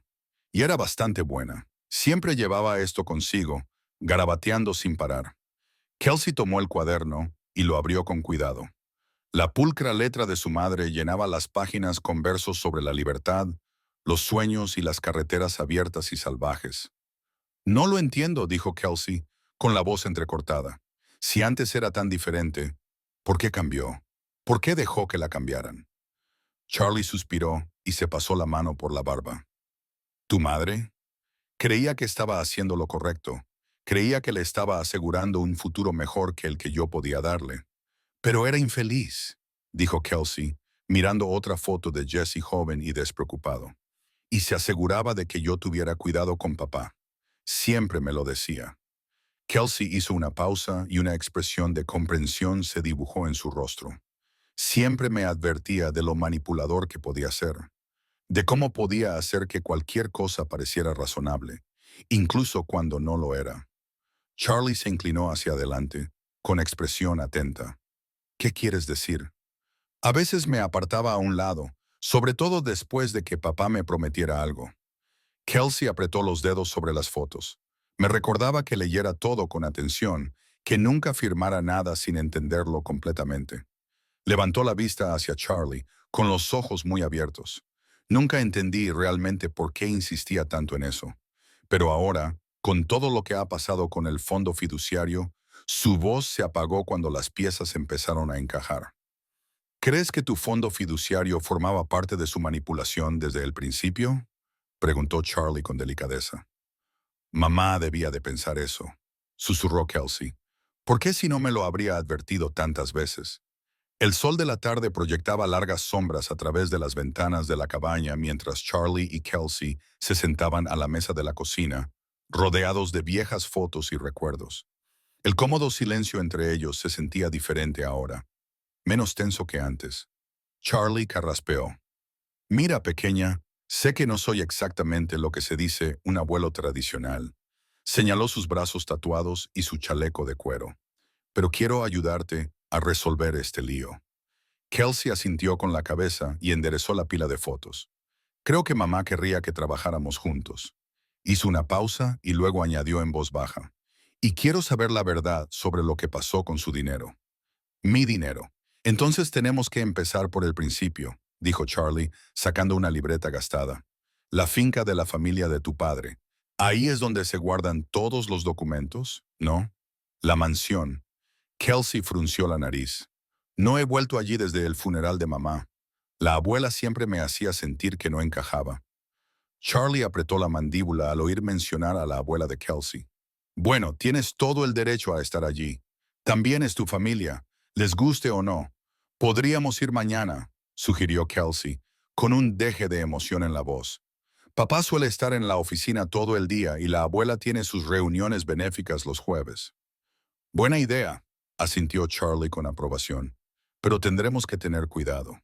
Y era bastante buena. Siempre llevaba esto consigo, garabateando sin parar. Kelsey tomó el cuaderno y lo abrió con cuidado. La pulcra letra de su madre llenaba las páginas con versos sobre la libertad, los sueños y las carreteras abiertas y salvajes. No lo entiendo, dijo Kelsey, con la voz entrecortada. Si antes era tan diferente, ¿por qué cambió? ¿Por qué dejó que la cambiaran? Charlie suspiró y se pasó la mano por la barba. ¿Tu madre? Creía que estaba haciendo lo correcto. Creía que le estaba asegurando un futuro mejor que el que yo podía darle. Pero era infeliz, dijo Kelsey, mirando otra foto de Jessie joven y despreocupado. Y se aseguraba de que yo tuviera cuidado con papá. Siempre me lo decía. Kelsey hizo una pausa y una expresión de comprensión se dibujó en su rostro. Siempre me advertía de lo manipulador que podía ser, de cómo podía hacer que cualquier cosa pareciera razonable, incluso cuando no lo era. Charlie se inclinó hacia adelante, con expresión atenta. ¿Qué quieres decir? A veces me apartaba a un lado, sobre todo después de que papá me prometiera algo. Kelsey apretó los dedos sobre las fotos. Me recordaba que leyera todo con atención, que nunca firmara nada sin entenderlo completamente. Levantó la vista hacia Charlie, con los ojos muy abiertos. Nunca entendí realmente por qué insistía tanto en eso. Pero ahora, con todo lo que ha pasado con el fondo fiduciario, su voz se apagó cuando las piezas empezaron a encajar. ¿Crees que tu fondo fiduciario formaba parte de su manipulación desde el principio? Preguntó Charlie con delicadeza. Mamá debía de pensar eso, susurró Kelsey. ¿Por qué si no me lo habría advertido tantas veces? El sol de la tarde proyectaba largas sombras a través de las ventanas de la cabaña mientras Charlie y Kelsey se sentaban a la mesa de la cocina, rodeados de viejas fotos y recuerdos. El cómodo silencio entre ellos se sentía diferente ahora, menos tenso que antes. Charlie carraspeó. Mira, pequeña, sé que no soy exactamente lo que se dice un abuelo tradicional. Señaló sus brazos tatuados y su chaleco de cuero. Pero quiero ayudarte a resolver este lío. Kelsey asintió con la cabeza y enderezó la pila de fotos. Creo que mamá querría que trabajáramos juntos. Hizo una pausa y luego añadió en voz baja. Y quiero saber la verdad sobre lo que pasó con su dinero. Mi dinero. Entonces tenemos que empezar por el principio, dijo Charlie, sacando una libreta gastada. La finca de la familia de tu padre. Ahí es donde se guardan todos los documentos, ¿no? La mansión. Kelsey frunció la nariz. No he vuelto allí desde el funeral de mamá. La abuela siempre me hacía sentir que no encajaba. Charlie apretó la mandíbula al oír mencionar a la abuela de Kelsey. Bueno, tienes todo el derecho a estar allí. También es tu familia, les guste o no. Podríamos ir mañana, sugirió Kelsey, con un deje de emoción en la voz. Papá suele estar en la oficina todo el día y la abuela tiene sus reuniones benéficas los jueves. Buena idea, asintió Charlie con aprobación. Pero tendremos que tener cuidado.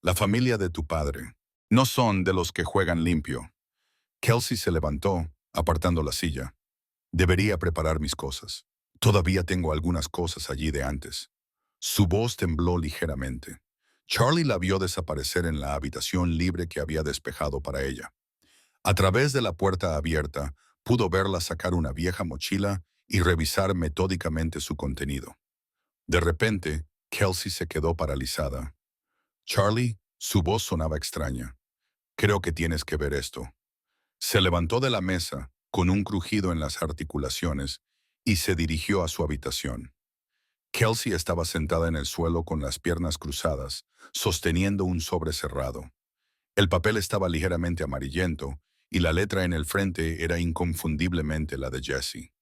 La familia de tu padre no son de los que juegan limpio. Kelsey se levantó, apartando la silla. Debería preparar mis cosas. Todavía tengo algunas cosas allí de antes. Su voz tembló ligeramente. Charlie la vio desaparecer en la habitación libre que había despejado para ella. A través de la puerta abierta, pudo verla sacar una vieja mochila y revisar metódicamente su contenido. De repente, Kelsey se quedó paralizada. Charlie, su voz sonaba extraña. Creo que tienes que ver esto. Se levantó de la mesa, con un crujido en las articulaciones, y se dirigió a su habitación. Kelsey estaba sentada en el suelo con las piernas cruzadas, sosteniendo un sobre cerrado. El papel estaba ligeramente amarillento, y la letra en el frente era inconfundiblemente la de Jesse.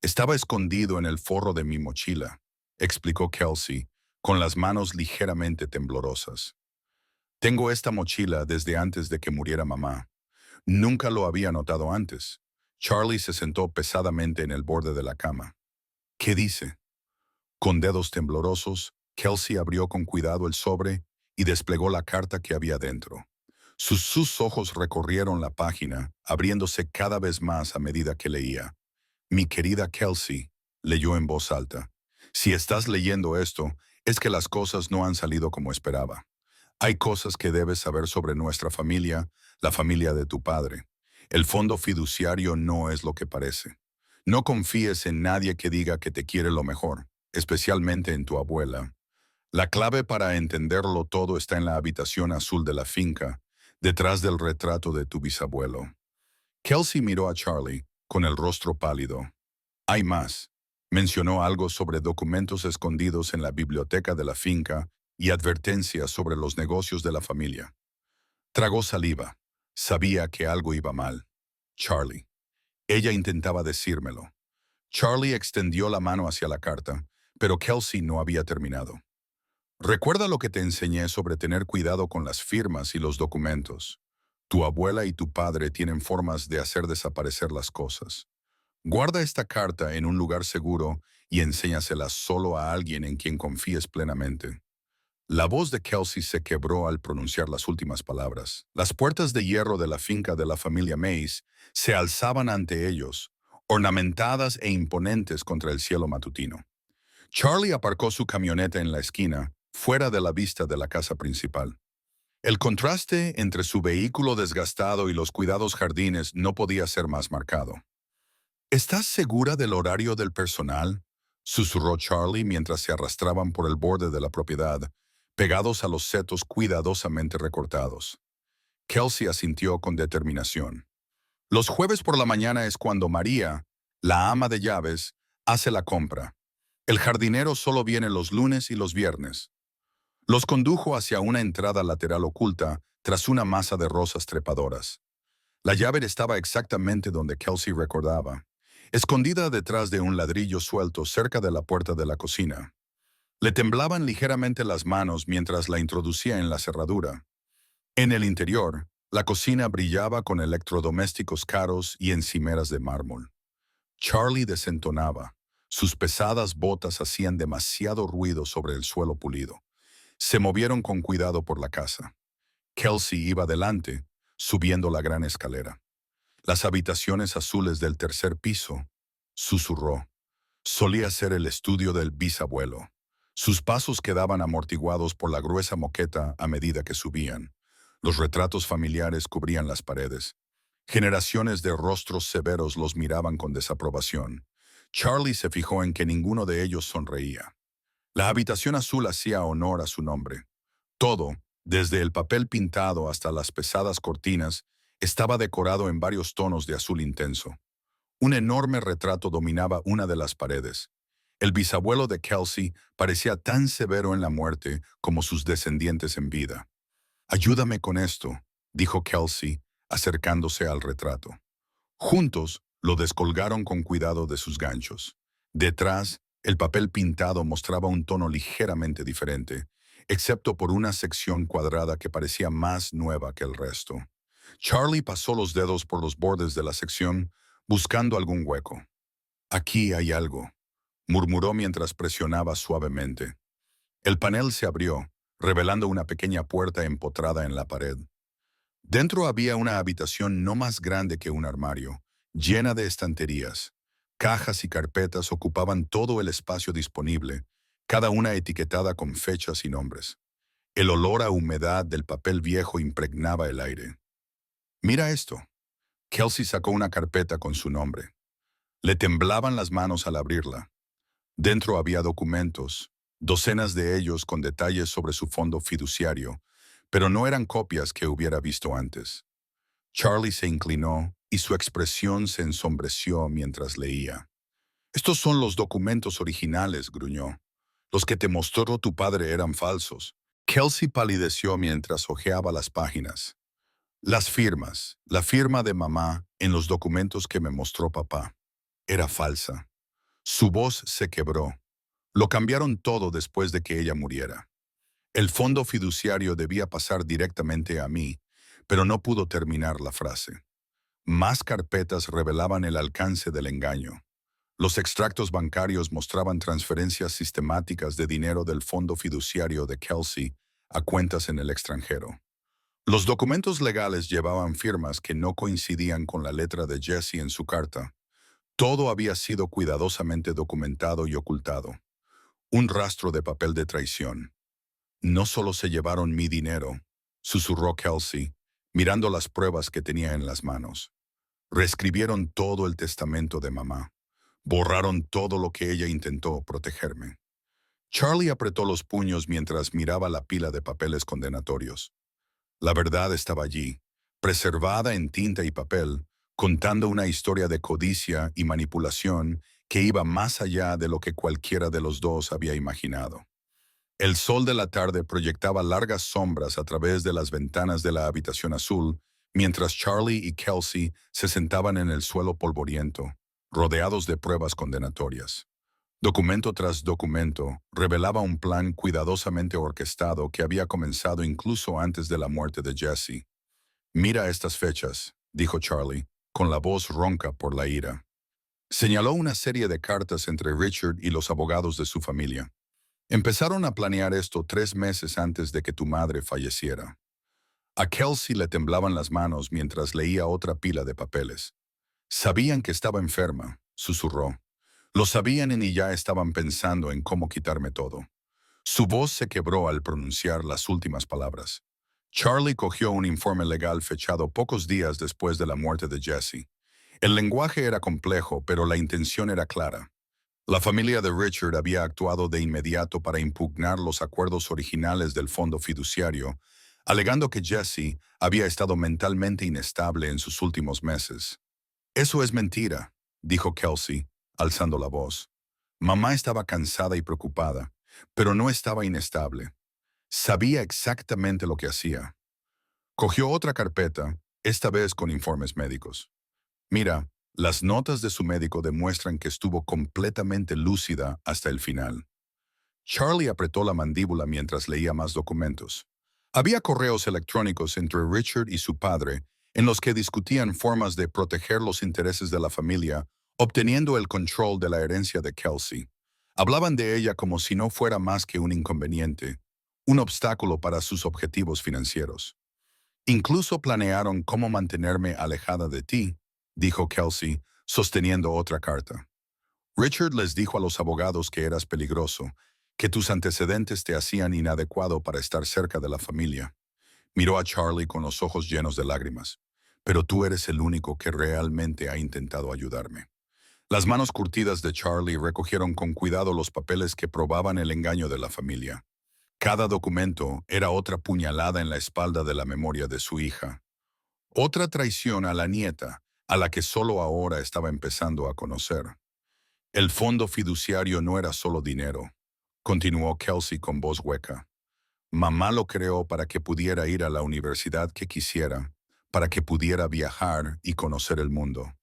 Estaba escondido en el forro de mi mochila, explicó Kelsey, con las manos ligeramente temblorosas. Tengo esta mochila desde antes de que muriera mamá. Nunca lo había notado antes. Charlie se sentó pesadamente en el borde de la cama. ¿Qué dice? Con dedos temblorosos, Kelsey abrió con cuidado el sobre y desplegó la carta que había dentro. Sus ojos recorrieron la página, abriéndose cada vez más a medida que leía. Mi querida Kelsey, leyó en voz alta. Si estás leyendo esto, es que las cosas no han salido como esperaba. Hay cosas que debes saber sobre nuestra familia, la familia de tu padre. El fondo fiduciario no es lo que parece. No confíes en nadie que diga que te quiere lo mejor, especialmente en tu abuela. La clave para entenderlo todo está en la habitación azul de la finca, detrás del retrato de tu bisabuelo. Kelsey miró a Charlie, con el rostro pálido. Hay más. Mencionó algo sobre documentos escondidos en la biblioteca de la finca y advertencias sobre los negocios de la familia. Tragó saliva. Sabía que algo iba mal. Charlie. Ella intentaba decírmelo. Charlie extendió la mano hacia la carta, pero Kelsey no había terminado. Recuerda lo que te enseñé sobre tener cuidado con las firmas y los documentos. Tu abuela y tu padre tienen formas de hacer desaparecer las cosas. Guarda esta carta en un lugar seguro y enséñasela solo a alguien en quien confíes plenamente. La voz de Kelsey se quebró al pronunciar las últimas palabras. Las puertas de hierro de la finca de la familia Mays se alzaban ante ellos, ornamentadas e imponentes contra el cielo matutino. Charlie aparcó su camioneta en la esquina, fuera de la vista de la casa principal. El contraste entre su vehículo desgastado y los cuidados jardines no podía ser más marcado. ¿Estás segura del horario del personal?, susurró Charlie mientras se arrastraban por el borde de la propiedad, pegados a los setos cuidadosamente recortados. Kelsey asintió con determinación. Los jueves por la mañana es cuando María, la ama de llaves, hace la compra. El jardinero solo viene los lunes y los viernes. Los condujo hacia una entrada lateral oculta tras una masa de rosas trepadoras. La llave estaba exactamente donde Kelsey recordaba, escondida detrás de un ladrillo suelto cerca de la puerta de la cocina. Le temblaban ligeramente las manos mientras la introducía en la cerradura. En el interior, la cocina brillaba con electrodomésticos caros y encimeras de mármol. Charlie desentonaba. Sus pesadas botas hacían demasiado ruido sobre el suelo pulido. Se movieron con cuidado por la casa. Kelsey iba delante, subiendo la gran escalera. Las habitaciones azules del tercer piso, susurró. Solía ser el estudio del bisabuelo. Sus pasos quedaban amortiguados por la gruesa moqueta a medida que subían. Los retratos familiares cubrían las paredes. Generaciones de rostros severos los miraban con desaprobación. Charlie se fijó en que ninguno de ellos sonreía. La habitación azul hacía honor a su nombre. Todo, desde el papel pintado hasta las pesadas cortinas, estaba decorado en varios tonos de azul intenso. Un enorme retrato dominaba una de las paredes. El bisabuelo de Kelsey parecía tan severo en la muerte como sus descendientes en vida. Ayúdame con esto, dijo Kelsey, acercándose al retrato. Juntos lo descolgaron con cuidado de sus ganchos. Detrás, el papel pintado mostraba un tono ligeramente diferente, excepto por una sección cuadrada que parecía más nueva que el resto. Charlie pasó los dedos por los bordes de la sección, buscando algún hueco. Aquí hay algo, murmuró mientras presionaba suavemente. El panel se abrió, revelando una pequeña puerta empotrada en la pared. Dentro había una habitación no más grande que un armario, llena de estanterías. Cajas y carpetas ocupaban todo el espacio disponible, cada una etiquetada con fechas y nombres. El olor a humedad del papel viejo impregnaba el aire. Mira esto. Kelsey sacó una carpeta con su nombre. Le temblaban las manos al abrirla. Dentro había documentos, docenas de ellos con detalles sobre su fondo fiduciario, pero no eran copias que hubiera visto antes. Charlie se inclinó y su expresión se ensombreció mientras leía. Estos son los documentos originales, gruñó. Los que te mostró tu padre eran falsos. Kelsey palideció mientras hojeaba las páginas. Las firmas, la firma de mamá en los documentos que me mostró papá, era falsa. Su voz se quebró. Lo cambiaron todo después de que ella muriera. El fondo fiduciario debía pasar directamente a mí, pero no pudo terminar la frase. Más carpetas revelaban el alcance del engaño. Los extractos bancarios mostraban transferencias sistemáticas de dinero del fondo fiduciario de Kelsey a cuentas en el extranjero. Los documentos legales llevaban firmas que no coincidían con la letra de Jesse en su carta. Todo había sido cuidadosamente documentado y ocultado. Un rastro de papel de traición. No solo se llevaron mi dinero, susurró Kelsey, mirando las pruebas que tenía en las manos. Reescribieron todo el testamento de mamá. Borraron todo lo que ella intentó protegerme. Charlie apretó los puños mientras miraba la pila de papeles condenatorios. La verdad estaba allí, preservada en tinta y papel, contando una historia de codicia y manipulación que iba más allá de lo que cualquiera de los dos había imaginado. El sol de la tarde proyectaba largas sombras a través de las ventanas de la habitación azul, mientras Charlie y Kelsey se sentaban en el suelo polvoriento, rodeados de pruebas condenatorias. Documento tras documento revelaba un plan cuidadosamente orquestado que había comenzado incluso antes de la muerte de Jesse. Mira estas fechas, dijo Charlie, con la voz ronca por la ira. Señaló una serie de cartas entre Richard y los abogados de su familia. Empezaron a planear esto 3 meses antes de que tu madre falleciera. A Kelsey le temblaban las manos mientras leía otra pila de papeles. Sabían que estaba enferma, susurró. Lo sabían y ya estaban pensando en cómo quitarme todo. Su voz se quebró al pronunciar las últimas palabras. Charlie cogió un informe legal fechado pocos días después de la muerte de Jesse. El lenguaje era complejo, pero la intención era clara. La familia de Richard había actuado de inmediato para impugnar los acuerdos originales del fondo fiduciario, alegando que Jesse había estado mentalmente inestable en sus últimos meses. Eso es mentira, dijo Kelsey, alzando la voz. Mamá estaba cansada y preocupada, pero no estaba inestable. Sabía exactamente lo que hacía. Cogió otra carpeta, esta vez con informes médicos. Mira, las notas de su médico demuestran que estuvo completamente lúcida hasta el final. Charlie apretó la mandíbula mientras leía más documentos. Había correos electrónicos entre Richard y su padre en los que discutían formas de proteger los intereses de la familia, obteniendo el control de la herencia de Kelsey. Hablaban de ella como si no fuera más que un inconveniente, un obstáculo para sus objetivos financieros. Incluso planearon cómo mantenerme alejada de ti, dijo Kelsey, sosteniendo otra carta. Richard les dijo a los abogados que eras peligroso, que tus antecedentes te hacían inadecuado para estar cerca de la familia. Miró a Charlie con los ojos llenos de lágrimas. Pero tú eres el único que realmente ha intentado ayudarme. Las manos curtidas de Charlie recogieron con cuidado los papeles que probaban el engaño de la familia. Cada documento era otra puñalada en la espalda de la memoria de su hija. Otra traición a la nieta, a la que solo ahora estaba empezando a conocer. El fondo fiduciario no era solo dinero, continuó Kelsey con voz hueca. Mamá lo creó para que pudiera ir a la universidad que quisiera, para que pudiera viajar y conocer el mundo.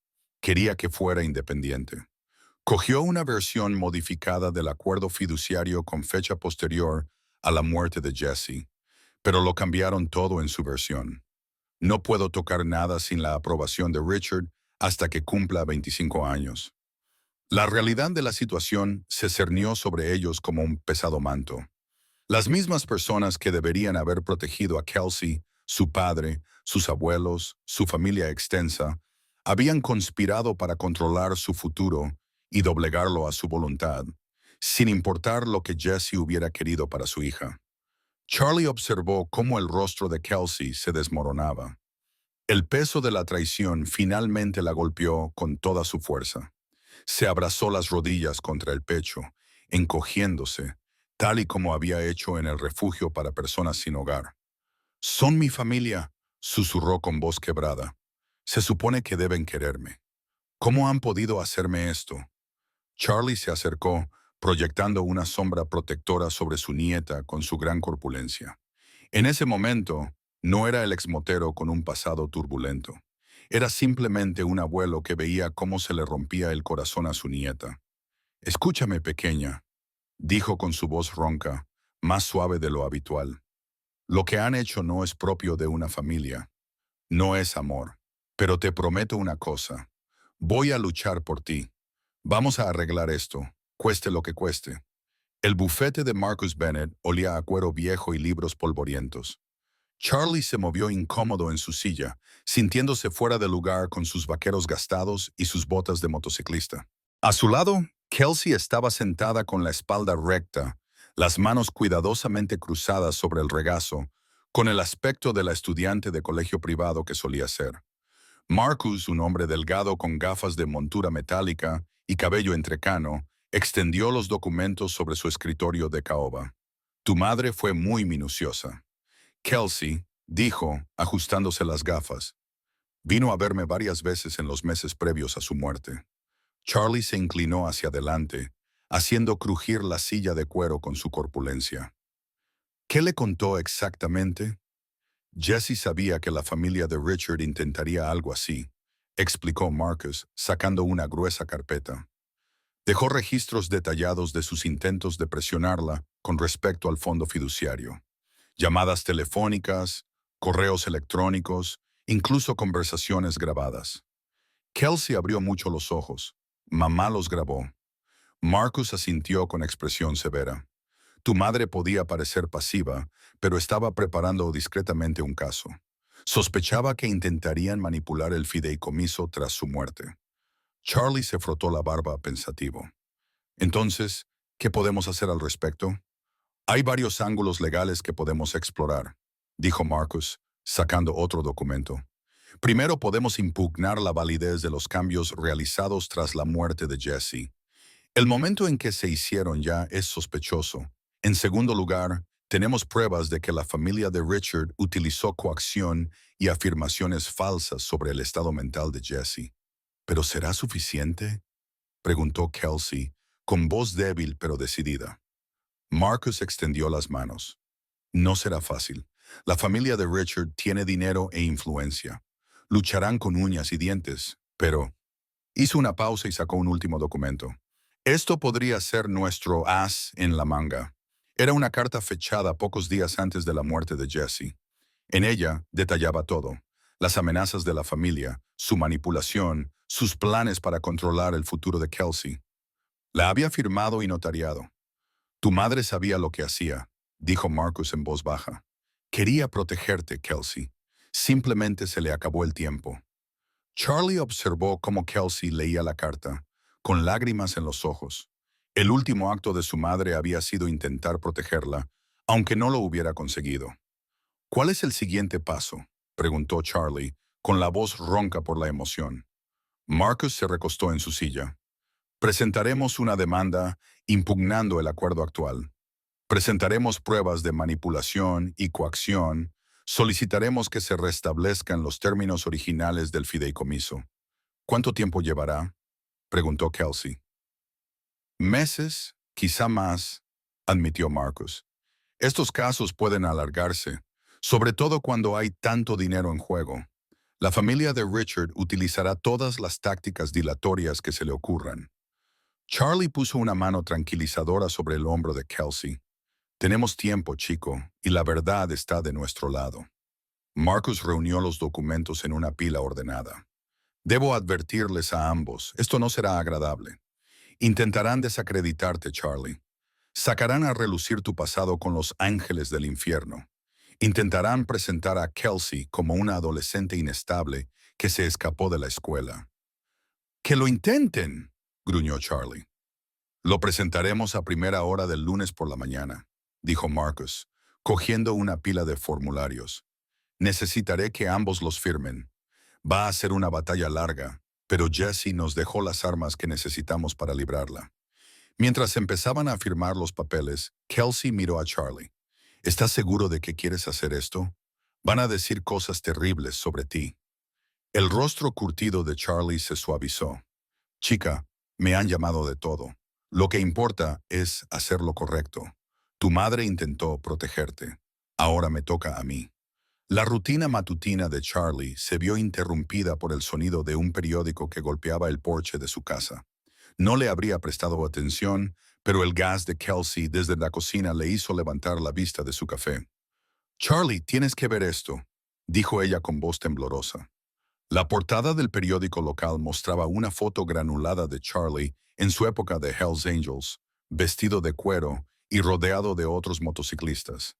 Quería que fuera independiente. Cogió una versión modificada del acuerdo fiduciario con fecha posterior a la muerte de Jesse, pero lo cambiaron todo en su versión. No puedo tocar nada sin la aprobación de Richard hasta que cumpla 25 años. La realidad de la situación se cernió sobre ellos como un pesado manto. Las mismas personas que deberían haber protegido a Kelsey, su padre, sus abuelos, su familia extensa, habían conspirado para controlar su futuro y doblegarlo a su voluntad, sin importar lo que Jesse hubiera querido para su hija. Charlie observó cómo el rostro de Kelsey se desmoronaba. El peso de la traición finalmente la golpeó con toda su fuerza. Se abrazó las rodillas contra el pecho, encogiéndose, tal y como había hecho en el refugio para personas sin hogar. «Son mi familia», susurró con voz quebrada. «Se supone que deben quererme. ¿Cómo han podido hacerme esto?» Charlie se acercó, proyectando una sombra protectora sobre su nieta con su gran corpulencia. En ese momento, no era el exmotero con un pasado turbulento. Era simplemente un abuelo que veía cómo se le rompía el corazón a su nieta. «Escúchame, pequeña», dijo con su voz ronca, más suave de lo habitual. «Lo que han hecho no es propio de una familia. No es amor. Pero te prometo una cosa. Voy a luchar por ti. Vamos a arreglar esto, cueste lo que cueste». El bufete de Marcus Bennett olía a cuero viejo y libros polvorientos. Charlie se movió incómodo en su silla, sintiéndose fuera de lugar con sus vaqueros gastados y sus botas de motociclista. A su lado, Kelsey estaba sentada con la espalda recta, las manos cuidadosamente cruzadas sobre el regazo, con el aspecto de la estudiante de colegio privado que solía ser. Marcus, un hombre delgado con gafas de montura metálica y cabello entrecano, extendió los documentos sobre su escritorio de caoba. «Tu madre fue muy minuciosa». Kelsey dijo, ajustándose las gafas. «Vino a verme varias veces en los meses previos a su muerte». Charlie se inclinó hacia adelante, haciendo crujir la silla de cuero con su corpulencia. «¿Qué le contó exactamente?» «Jesse sabía que la familia de Richard intentaría algo así», explicó Marcus, sacando una gruesa carpeta. Dejó registros detallados de sus intentos de presionarla con respecto al fondo fiduciario. Llamadas telefónicas, correos electrónicos, incluso conversaciones grabadas. Kelsey abrió mucho los ojos. Mamá los grabó. Marcus asintió con expresión severa. «Tu madre podía parecer pasiva, pero estaba preparando discretamente un caso. Sospechaba que intentarían manipular el fideicomiso tras su muerte». Charlie se frotó la barba pensativo. «Entonces, ¿qué podemos hacer al respecto?» «Hay varios ángulos legales que podemos explorar», dijo Marcus, sacando otro documento. «Primero podemos impugnar la validez de los cambios realizados tras la muerte de Jesse. El momento en que se hicieron ya es sospechoso. En segundo lugar, tenemos pruebas de que la familia de Richard utilizó coacción y afirmaciones falsas sobre el estado mental de Jesse». «¿Pero será suficiente?», preguntó Kelsey, con voz débil pero decidida. Marcus extendió las manos. «No será fácil. La familia de Richard tiene dinero e influencia. Lucharán con uñas y dientes, pero...» Hizo una pausa y sacó un último documento. «Esto podría ser nuestro as en la manga». Era una carta fechada pocos días antes de la muerte de Jesse. En ella detallaba todo: las amenazas de la familia, su manipulación, sus planes para controlar el futuro de Kelsey. La había firmado y notariado. «Tu madre sabía lo que hacía», dijo Marcus en voz baja. «Quería protegerte, Kelsey. Simplemente se le acabó el tiempo». Charlie observó cómo Kelsey leía la carta, con lágrimas en los ojos. El último acto de su madre había sido intentar protegerla, aunque no lo hubiera conseguido. «¿Cuál es el siguiente paso?», preguntó Charlie, con la voz ronca por la emoción. Marcus se recostó en su silla. «Presentaremos una demanda impugnando el acuerdo actual. Presentaremos pruebas de manipulación y coacción. Solicitaremos que se restablezcan los términos originales del fideicomiso». «¿Cuánto tiempo llevará?», preguntó Kelsey. «Meses, quizá más», admitió Marcus. Estos casos pueden alargarse, sobre todo cuando hay tanto dinero en juego. La familia de Richard utilizará todas las tácticas dilatorias que se le ocurran. Charlie puso una mano tranquilizadora sobre el hombro de Kelsey. Tenemos tiempo, chico, y la verdad está de nuestro lado. Marcus reunió los documentos en una pila ordenada. Debo advertirles a ambos, esto no será agradable. Intentarán desacreditarte, Charlie. Sacarán a relucir tu pasado con los ángeles del infierno. Intentarán presentar a Kelsey como una adolescente inestable que se escapó de la escuela. ¡Que lo intenten!, gruñó Charlie. Lo presentaremos a primera hora del lunes por la mañana, dijo Marcus, cogiendo una pila de formularios. Necesitaré que ambos los firmen. Va a ser una batalla larga, pero Jesse nos dejó las armas que necesitamos para librarla. Mientras empezaban a firmar los papeles, Kelsey miró a Charlie. ¿Estás seguro de que quieres hacer esto? Van a decir cosas terribles sobre ti. El rostro curtido de Charlie se suavizó. Chica, me han llamado de todo. Lo que importa es hacer lo correcto. Tu madre intentó protegerte. Ahora me toca a mí. La rutina matutina de Charlie se vio interrumpida por el sonido de un periódico que golpeaba el porche de su casa. No le habría prestado atención, pero el gas de Kelsey desde la cocina le hizo levantar la vista de su café. Charlie, tienes que ver esto, dijo ella con voz temblorosa. La portada del periódico local mostraba una foto granulada de Charlie en su época de Hells Angels, vestido de cuero y rodeado de otros motociclistas.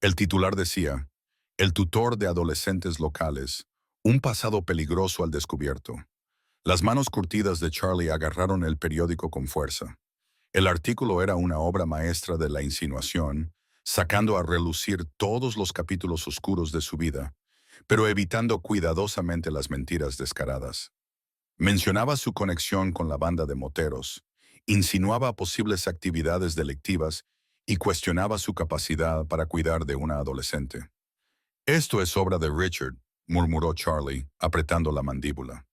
El titular decía, el tutor de adolescentes locales, un pasado peligroso al descubierto. Las manos curtidas de Charlie agarraron el periódico con fuerza. El artículo era una obra maestra de la insinuación, sacando a relucir todos los capítulos oscuros de su vida, pero evitando cuidadosamente las mentiras descaradas. Mencionaba su conexión con la banda de moteros, insinuaba posibles actividades delictivas y cuestionaba su capacidad para cuidar de una adolescente. Esto es obra de Richard, murmuró Charlie, apretando la mandíbula.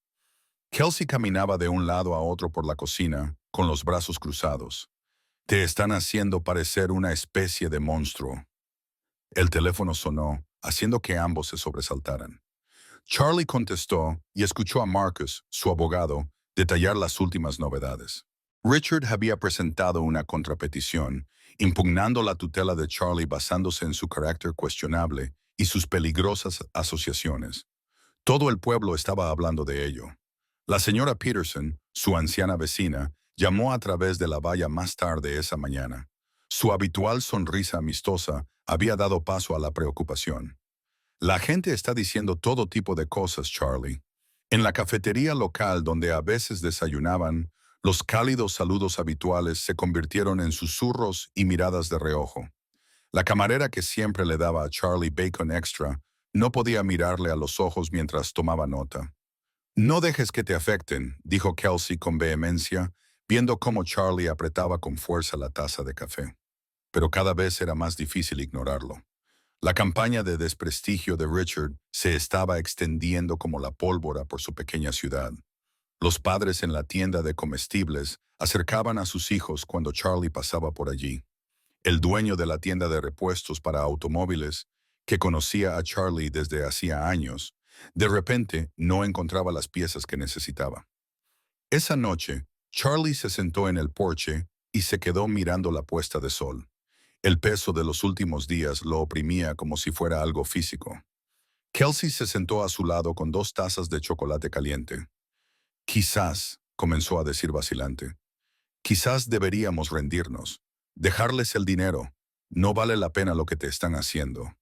Kelsey caminaba de un lado a otro por la cocina, con los brazos cruzados. Te están haciendo parecer una especie de monstruo. El teléfono sonó, haciendo que ambos se sobresaltaran. Charlie contestó y escuchó a Marcus, su abogado, detallar las últimas novedades. Richard había presentado una contrapetición, impugnando la tutela de Charlie basándose en su carácter cuestionable y sus peligrosas asociaciones. Todo el pueblo estaba hablando de ello. La señora Peterson, su anciana vecina, llamó a través de la valla más tarde esa mañana. Su habitual sonrisa amistosa había dado paso a la preocupación. La gente está diciendo todo tipo de cosas, Charlie. En la cafetería local donde a veces desayunaban, los cálidos saludos habituales se convirtieron en susurros y miradas de reojo. La camarera que siempre le daba a Charlie bacon extra no podía mirarle a los ojos mientras tomaba nota. No dejes que te afecten, dijo Kelsey con vehemencia, viendo cómo Charlie apretaba con fuerza la taza de café. Pero cada vez era más difícil ignorarlo. La campaña de desprestigio de Richard se estaba extendiendo como la pólvora por su pequeña ciudad. Los padres en la tienda de comestibles acercaban a sus hijos cuando Charlie pasaba por allí. El dueño de la tienda de repuestos para automóviles, que conocía a Charlie desde hacía años, de repente no encontraba las piezas que necesitaba. Esa noche, Charlie se sentó en el porche y se quedó mirando la puesta de sol. El peso de los últimos días lo oprimía como si fuera algo físico. Kelsey se sentó a su lado con 2 tazas de chocolate caliente. Quizás, comenzó a decir vacilante, quizás deberíamos rendirnos, dejarles el dinero. No vale la pena lo que te están haciendo.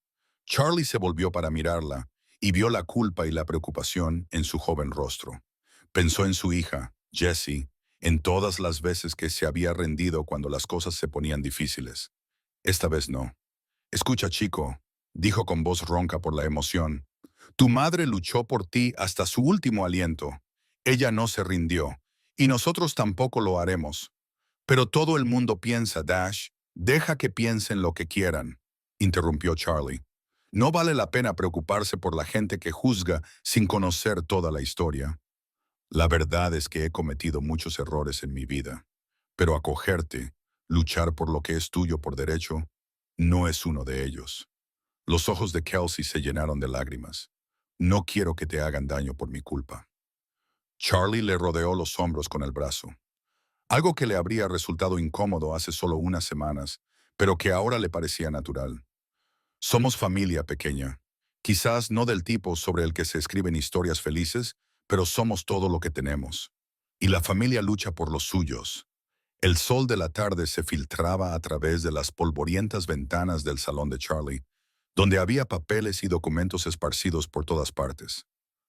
Charlie se volvió para mirarla y vio la culpa y la preocupación en su joven rostro. Pensó en su hija, Jessie, en todas las veces que se había rendido cuando las cosas se ponían difíciles. Esta vez no. Escucha, chico, dijo con voz ronca por la emoción. Tu madre luchó por ti hasta su último aliento. Ella no se rindió, y nosotros tampoco lo haremos. Pero todo el mundo piensa, Dash. Deja que piensen lo que quieran, interrumpió Charlie. No vale la pena preocuparse por la gente que juzga sin conocer toda la historia. La verdad es que he cometido muchos errores en mi vida, pero acogerte, luchar por lo que es tuyo por derecho, No es uno de ellos. Los ojos de Kelsey se llenaron de lágrimas. No quiero que te hagan daño por mi culpa. Charlie le rodeó los hombros con el brazo. Algo que le habría resultado incómodo hace solo unas semanas, pero que ahora le parecía natural. Somos familia pequeña. Quizás no del tipo sobre el que se escriben historias felices, pero somos todo lo que tenemos. Y la familia lucha por los suyos. El sol de la tarde se filtraba a través de las polvorientas ventanas del salón de Charlie, donde había papeles y documentos esparcidos por todas partes.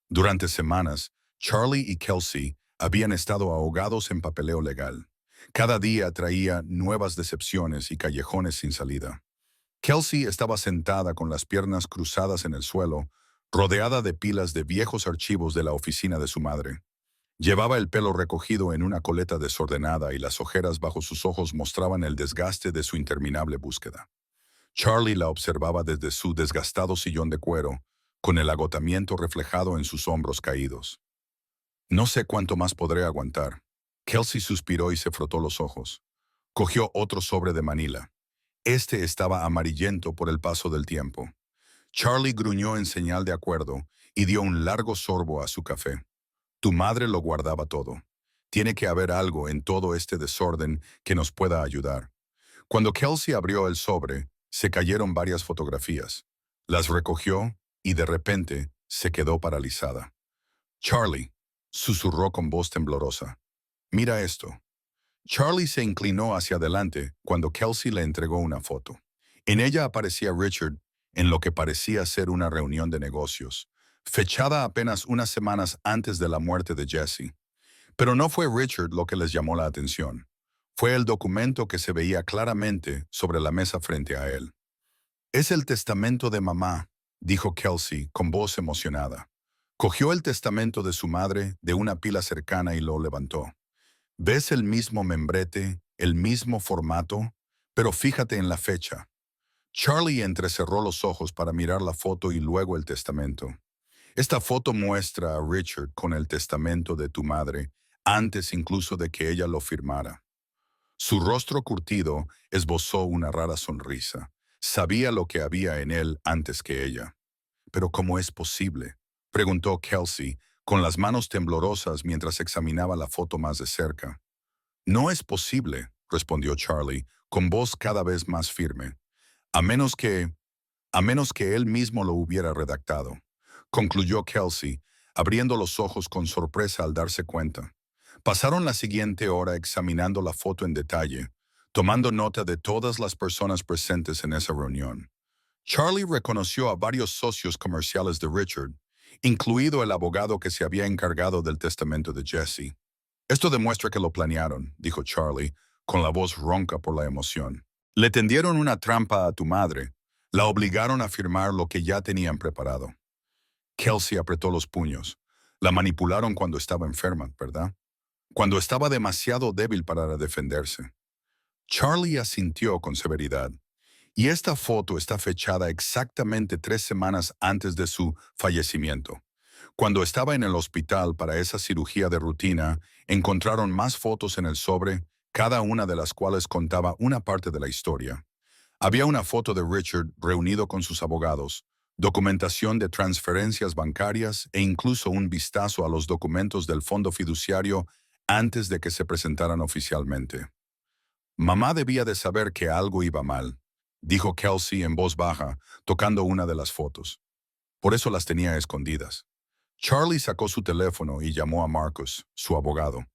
Durante semanas, Charlie y Kelsey habían estado ahogados en papeleo legal. Cada día traía nuevas decepciones y callejones sin salida. Kelsey estaba sentada con las piernas cruzadas en el suelo, rodeada de pilas de viejos archivos de la oficina de su madre. Llevaba el pelo recogido en una coleta desordenada y las ojeras bajo sus ojos mostraban el desgaste de su interminable búsqueda. Charlie la observaba desde su desgastado sillón de cuero, con el agotamiento reflejado en sus hombros caídos. No sé cuánto más podré aguantar. Kelsey suspiró y se frotó los ojos. Cogió otro sobre de Manila. Este estaba amarillento por el paso del tiempo. Charlie gruñó en señal de acuerdo y dio un largo sorbo a su café. Tu madre lo guardaba todo. Tiene que haber algo en todo este desorden que nos pueda ayudar. Cuando Kelsey abrió el sobre, se cayeron varias fotografías. Las recogió y de repente se quedó paralizada. Charlie, susurró con voz temblorosa. Mira esto. Charlie se inclinó hacia adelante cuando Kelsey le entregó una foto. En ella aparecía Richard en lo que parecía ser una reunión de negocios, fechada apenas unas semanas antes de la muerte de Jesse. Pero no fue Richard lo que les llamó la atención. Fue el documento que se veía claramente sobre la mesa frente a él. Es el testamento de mamá, dijo Kelsey con voz emocionada. Cogió el testamento de su madre de una pila cercana y lo levantó. ¿Ves el mismo membrete, el mismo formato? Pero fíjate en la fecha. Charlie entrecerró los ojos para mirar la foto y luego el testamento. Esta foto muestra a Richard con el testamento de tu madre, antes incluso de que ella lo firmara. Su rostro curtido esbozó una rara sonrisa. Sabía lo que había en él antes que ella. ¿Pero cómo es posible?, preguntó Kelsey, con las manos temblorosas mientras examinaba la foto más de cerca. No es posible, respondió Charlie, con voz cada vez más firme. A menos que... a menos que él mismo lo hubiera redactado, concluyó Kelsey, abriendo los ojos con sorpresa al darse cuenta. Pasaron la siguiente hora examinando la foto en detalle, tomando nota de todas las personas presentes en esa reunión. Charlie reconoció a varios socios comerciales de Richard, incluido el abogado que se había encargado del testamento de Jesse. Esto demuestra que lo planearon, dijo Charlie, con la voz ronca por la emoción. Le tendieron una trampa a tu madre. La obligaron a firmar lo que ya tenían preparado. Kelsey apretó los puños. La manipularon cuando estaba enferma, ¿verdad? Cuando estaba demasiado débil para defenderse. Charlie asintió con severidad. Y esta foto está fechada exactamente 3 semanas antes de su fallecimiento. Cuando estaba en el hospital para esa cirugía de rutina, encontraron más fotos en el sobre, cada una de las cuales contaba una parte de la historia. Había una foto de Richard reunido con sus abogados, documentación de transferencias bancarias e incluso un vistazo a los documentos del fondo fiduciario antes de que se presentaran oficialmente. Mamá debía de saber que algo iba mal, dijo Kelsey en voz baja, tocando una de las fotos. Por eso las tenía escondidas. Charlie sacó su teléfono y llamó a Marcus, su abogado.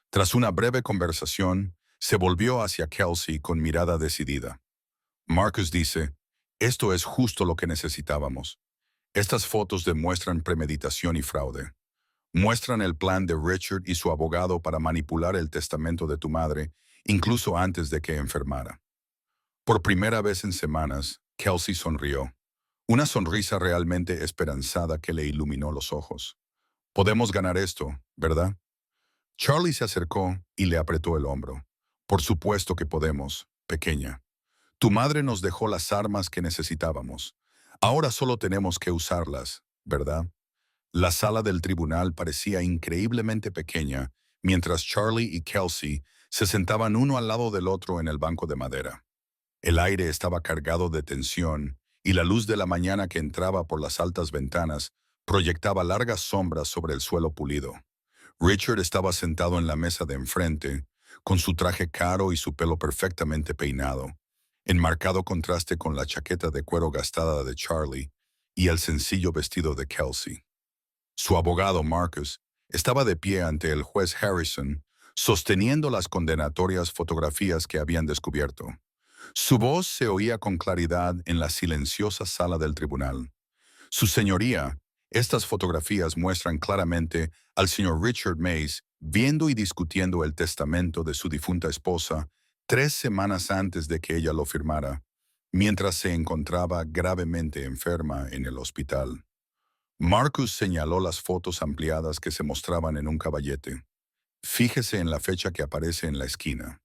Tras una breve conversación, se volvió hacia Kelsey con mirada decidida. Marcus dice, esto es justo lo que necesitábamos. Estas fotos demuestran premeditación y fraude. Muestran el plan de Richard y su abogado para manipular el testamento de tu madre, incluso antes de que enfermara. Por primera vez en semanas, Kelsey sonrió. Una sonrisa realmente esperanzada que le iluminó los ojos. Podemos ganar esto, ¿verdad? Charlie se acercó y le apretó el hombro. Por supuesto que podemos, pequeña. Tu madre nos dejó las armas que necesitábamos. Ahora solo tenemos que usarlas, ¿verdad? La sala del tribunal parecía increíblemente pequeña, mientras Charlie y Kelsey se sentaban uno al lado del otro en el banco de madera. El aire estaba cargado de tensión y la luz de la mañana que entraba por las altas ventanas proyectaba largas sombras sobre el suelo pulido. Richard estaba sentado en la mesa de enfrente, con su traje caro y su pelo perfectamente peinado, en marcado contraste con la chaqueta de cuero gastada de Charlie y el sencillo vestido de Kelsey. Su abogado, Marcus, estaba de pie ante el juez Harrison, sosteniendo las condenatorias fotografías que habían descubierto. Su voz se oía con claridad en la silenciosa sala del tribunal. Su señoría, estas fotografías muestran claramente al señor Richard Mays viendo y discutiendo el testamento de su difunta esposa 3 semanas antes de que ella lo firmara, mientras se encontraba gravemente enferma en el hospital. Marcus señaló las fotos ampliadas que se mostraban en un caballete. Fíjese en la fecha que aparece en la esquina.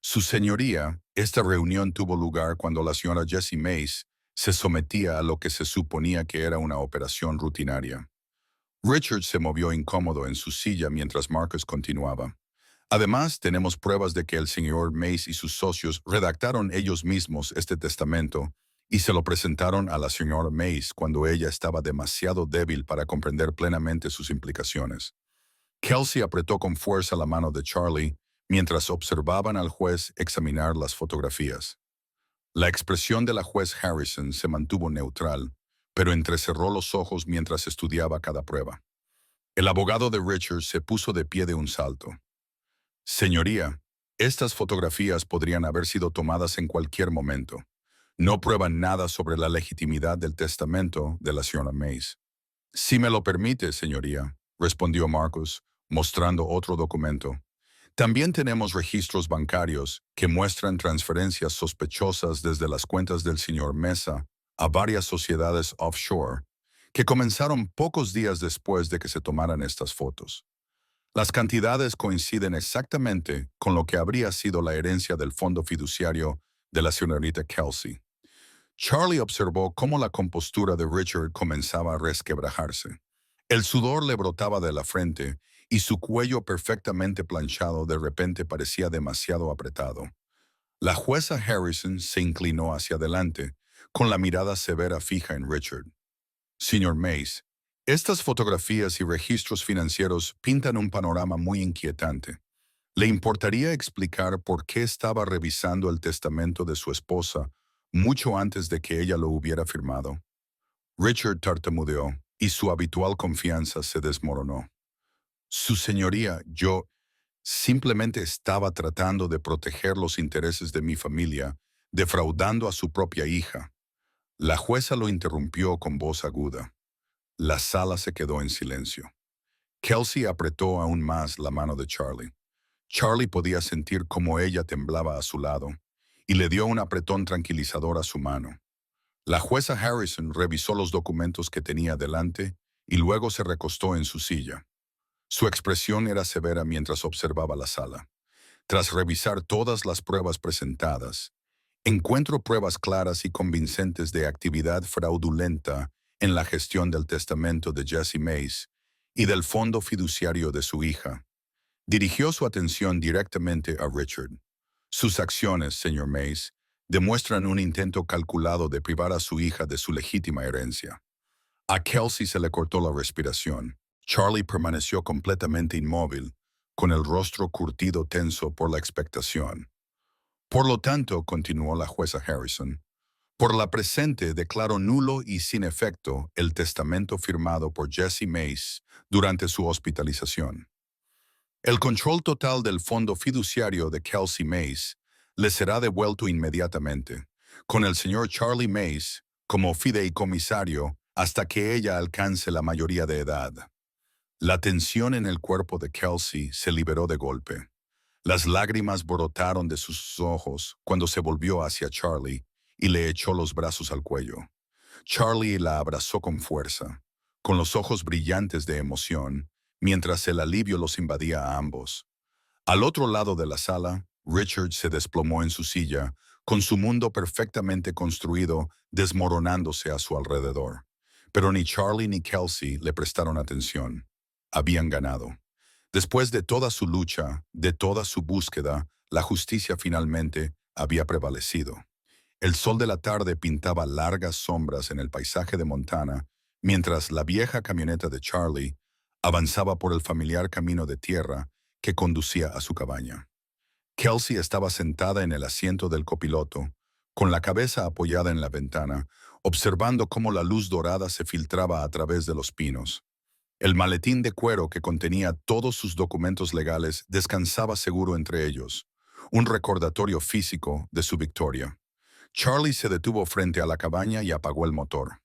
Su señoría, esta reunión tuvo lugar cuando la señora Jessie Mays se sometía a lo que se suponía que era una operación rutinaria. Richard se movió incómodo en su silla mientras Marcus continuaba. Además, tenemos pruebas de que el señor Mays y sus socios redactaron ellos mismos este testamento y se lo presentaron a la señora Mays cuando ella estaba demasiado débil para comprender plenamente sus implicaciones. Kelsey apretó con fuerza la mano de Charlie mientras observaban al juez examinar las fotografías. La expresión de la juez Harrison se mantuvo neutral, pero entrecerró los ojos mientras estudiaba cada prueba. El abogado de Richard se puso de pie de un salto. Señoría, estas fotografías podrían haber sido tomadas en cualquier momento. No prueban nada sobre la legitimidad del testamento de la señora Mays. Si me lo permite, señoría, respondió Marcus, mostrando otro documento. También tenemos registros bancarios que muestran transferencias sospechosas desde las cuentas del señor Mesa a varias sociedades offshore, que comenzaron pocos días después de que se tomaran estas fotos. Las cantidades coinciden exactamente con lo que habría sido la herencia del fondo fiduciario de la señorita Kelsey. Charlie observó cómo la compostura de Richard comenzaba a resquebrajarse. El sudor le brotaba de la frente y su cuello perfectamente planchado de repente parecía demasiado apretado. La jueza Harrison se inclinó hacia adelante, con la mirada severa fija en Richard. Señor Mays, estas fotografías y registros financieros pintan un panorama muy inquietante. ¿Le importaría explicar por qué estaba revisando el testamento de su esposa mucho antes de que ella lo hubiera firmado? Richard tartamudeó y su habitual confianza se desmoronó. Su señoría, yo simplemente estaba tratando de proteger los intereses de mi familia, defraudando a su propia hija. La jueza lo interrumpió con voz aguda. La sala se quedó en silencio. Kelsey apretó aún más la mano de Charlie. Charlie podía sentir cómo ella temblaba a su lado, y le dio un apretón tranquilizador a su mano. La jueza Harrison revisó los documentos que tenía delante y luego se recostó en su silla. Su expresión era severa mientras observaba la sala. Tras revisar todas las pruebas presentadas, encuentro pruebas claras y convincentes de actividad fraudulenta en la gestión del testamento de Jessie Mays y del fondo fiduciario de su hija. Dirigió su atención directamente a Richard. Sus acciones, señor Mays, demuestran un intento calculado de privar a su hija de su legítima herencia. A Kelsey se le cortó la respiración. Charlie permaneció completamente inmóvil, con el rostro curtido tenso por la expectación. Por lo tanto, continuó la jueza Harrison, por la presente declaro nulo y sin efecto el testamento firmado por Jessie Mays durante su hospitalización. El control total del fondo fiduciario de Kelsey Mays le será devuelto inmediatamente, con el señor Charlie Mays como fideicomisario hasta que ella alcance la mayoría de edad. La tensión en el cuerpo de Kelsey se liberó de golpe. Las lágrimas brotaron de sus ojos cuando se volvió hacia Charlie y le echó los brazos al cuello. Charlie la abrazó con fuerza, con los ojos brillantes de emoción, mientras el alivio los invadía a ambos. Al otro lado de la sala, Richard se desplomó en su silla, con su mundo perfectamente construido desmoronándose a su alrededor. Pero ni Charlie ni Kelsey le prestaron atención. Habían ganado. Después de toda su lucha, de toda su búsqueda, la justicia finalmente había prevalecido. El sol de la tarde pintaba largas sombras en el paisaje de Montana, mientras la vieja camioneta de Charlie avanzaba por el familiar camino de tierra que conducía a su cabaña. Kelsey estaba sentada en el asiento del copiloto, con la cabeza apoyada en la ventana, observando cómo la luz dorada se filtraba a través de los pinos. El maletín de cuero que contenía todos sus documentos legales descansaba seguro entre ellos, un recordatorio físico de su victoria. Charlie se detuvo frente a la cabaña y apagó el motor.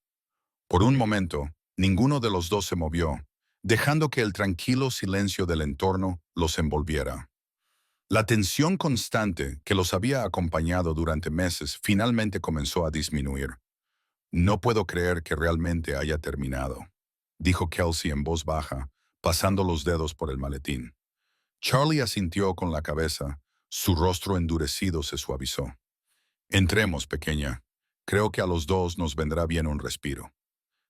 Por un momento, ninguno de los dos se movió, dejando que el tranquilo silencio del entorno los envolviera. La tensión constante que los había acompañado durante meses finalmente comenzó a disminuir. No puedo creer que realmente haya terminado, dijo Kelsey en voz baja, pasando los dedos por el maletín. Charlie asintió con la cabeza, su rostro endurecido se suavizó. Entremos, pequeña. Creo que a los dos nos vendrá bien un respiro.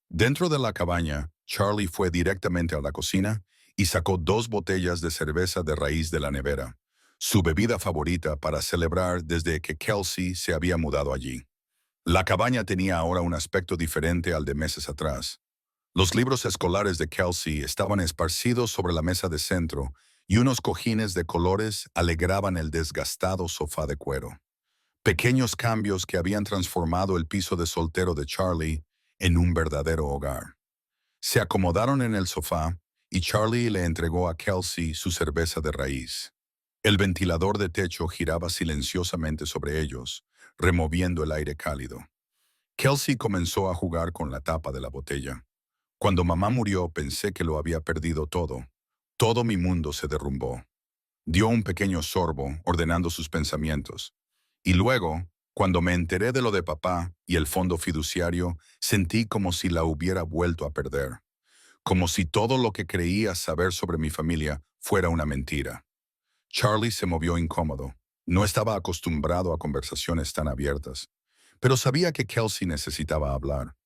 Dentro de la cabaña, Charlie fue directamente a la cocina y sacó 2 botellas de cerveza de raíz de la nevera, su bebida favorita para celebrar desde que Kelsey se había mudado allí. La cabaña tenía ahora un aspecto diferente al de meses atrás. Los libros escolares de Kelsey estaban esparcidos sobre la mesa de centro y unos cojines de colores alegraban el desgastado sofá de cuero. Pequeños cambios que habían transformado el piso de soltero de Charlie en un verdadero hogar. Se acomodaron en el sofá y Charlie le entregó a Kelsey su cerveza de raíz. El ventilador de techo giraba silenciosamente sobre ellos, removiendo el aire cálido. Kelsey comenzó a jugar con la tapa de la botella. Cuando mamá murió pensé que lo había perdido todo. Todo mi mundo se derrumbó. Dio un pequeño sorbo, ordenando sus pensamientos. Y luego, cuando me enteré de lo de papá y el fondo fiduciario, sentí como si la hubiera vuelto a perder. Como si todo lo que creía saber sobre mi familia fuera una mentira. Charlie se movió incómodo. No estaba acostumbrado a conversaciones tan abiertas, pero sabía que Kelsey necesitaba hablar.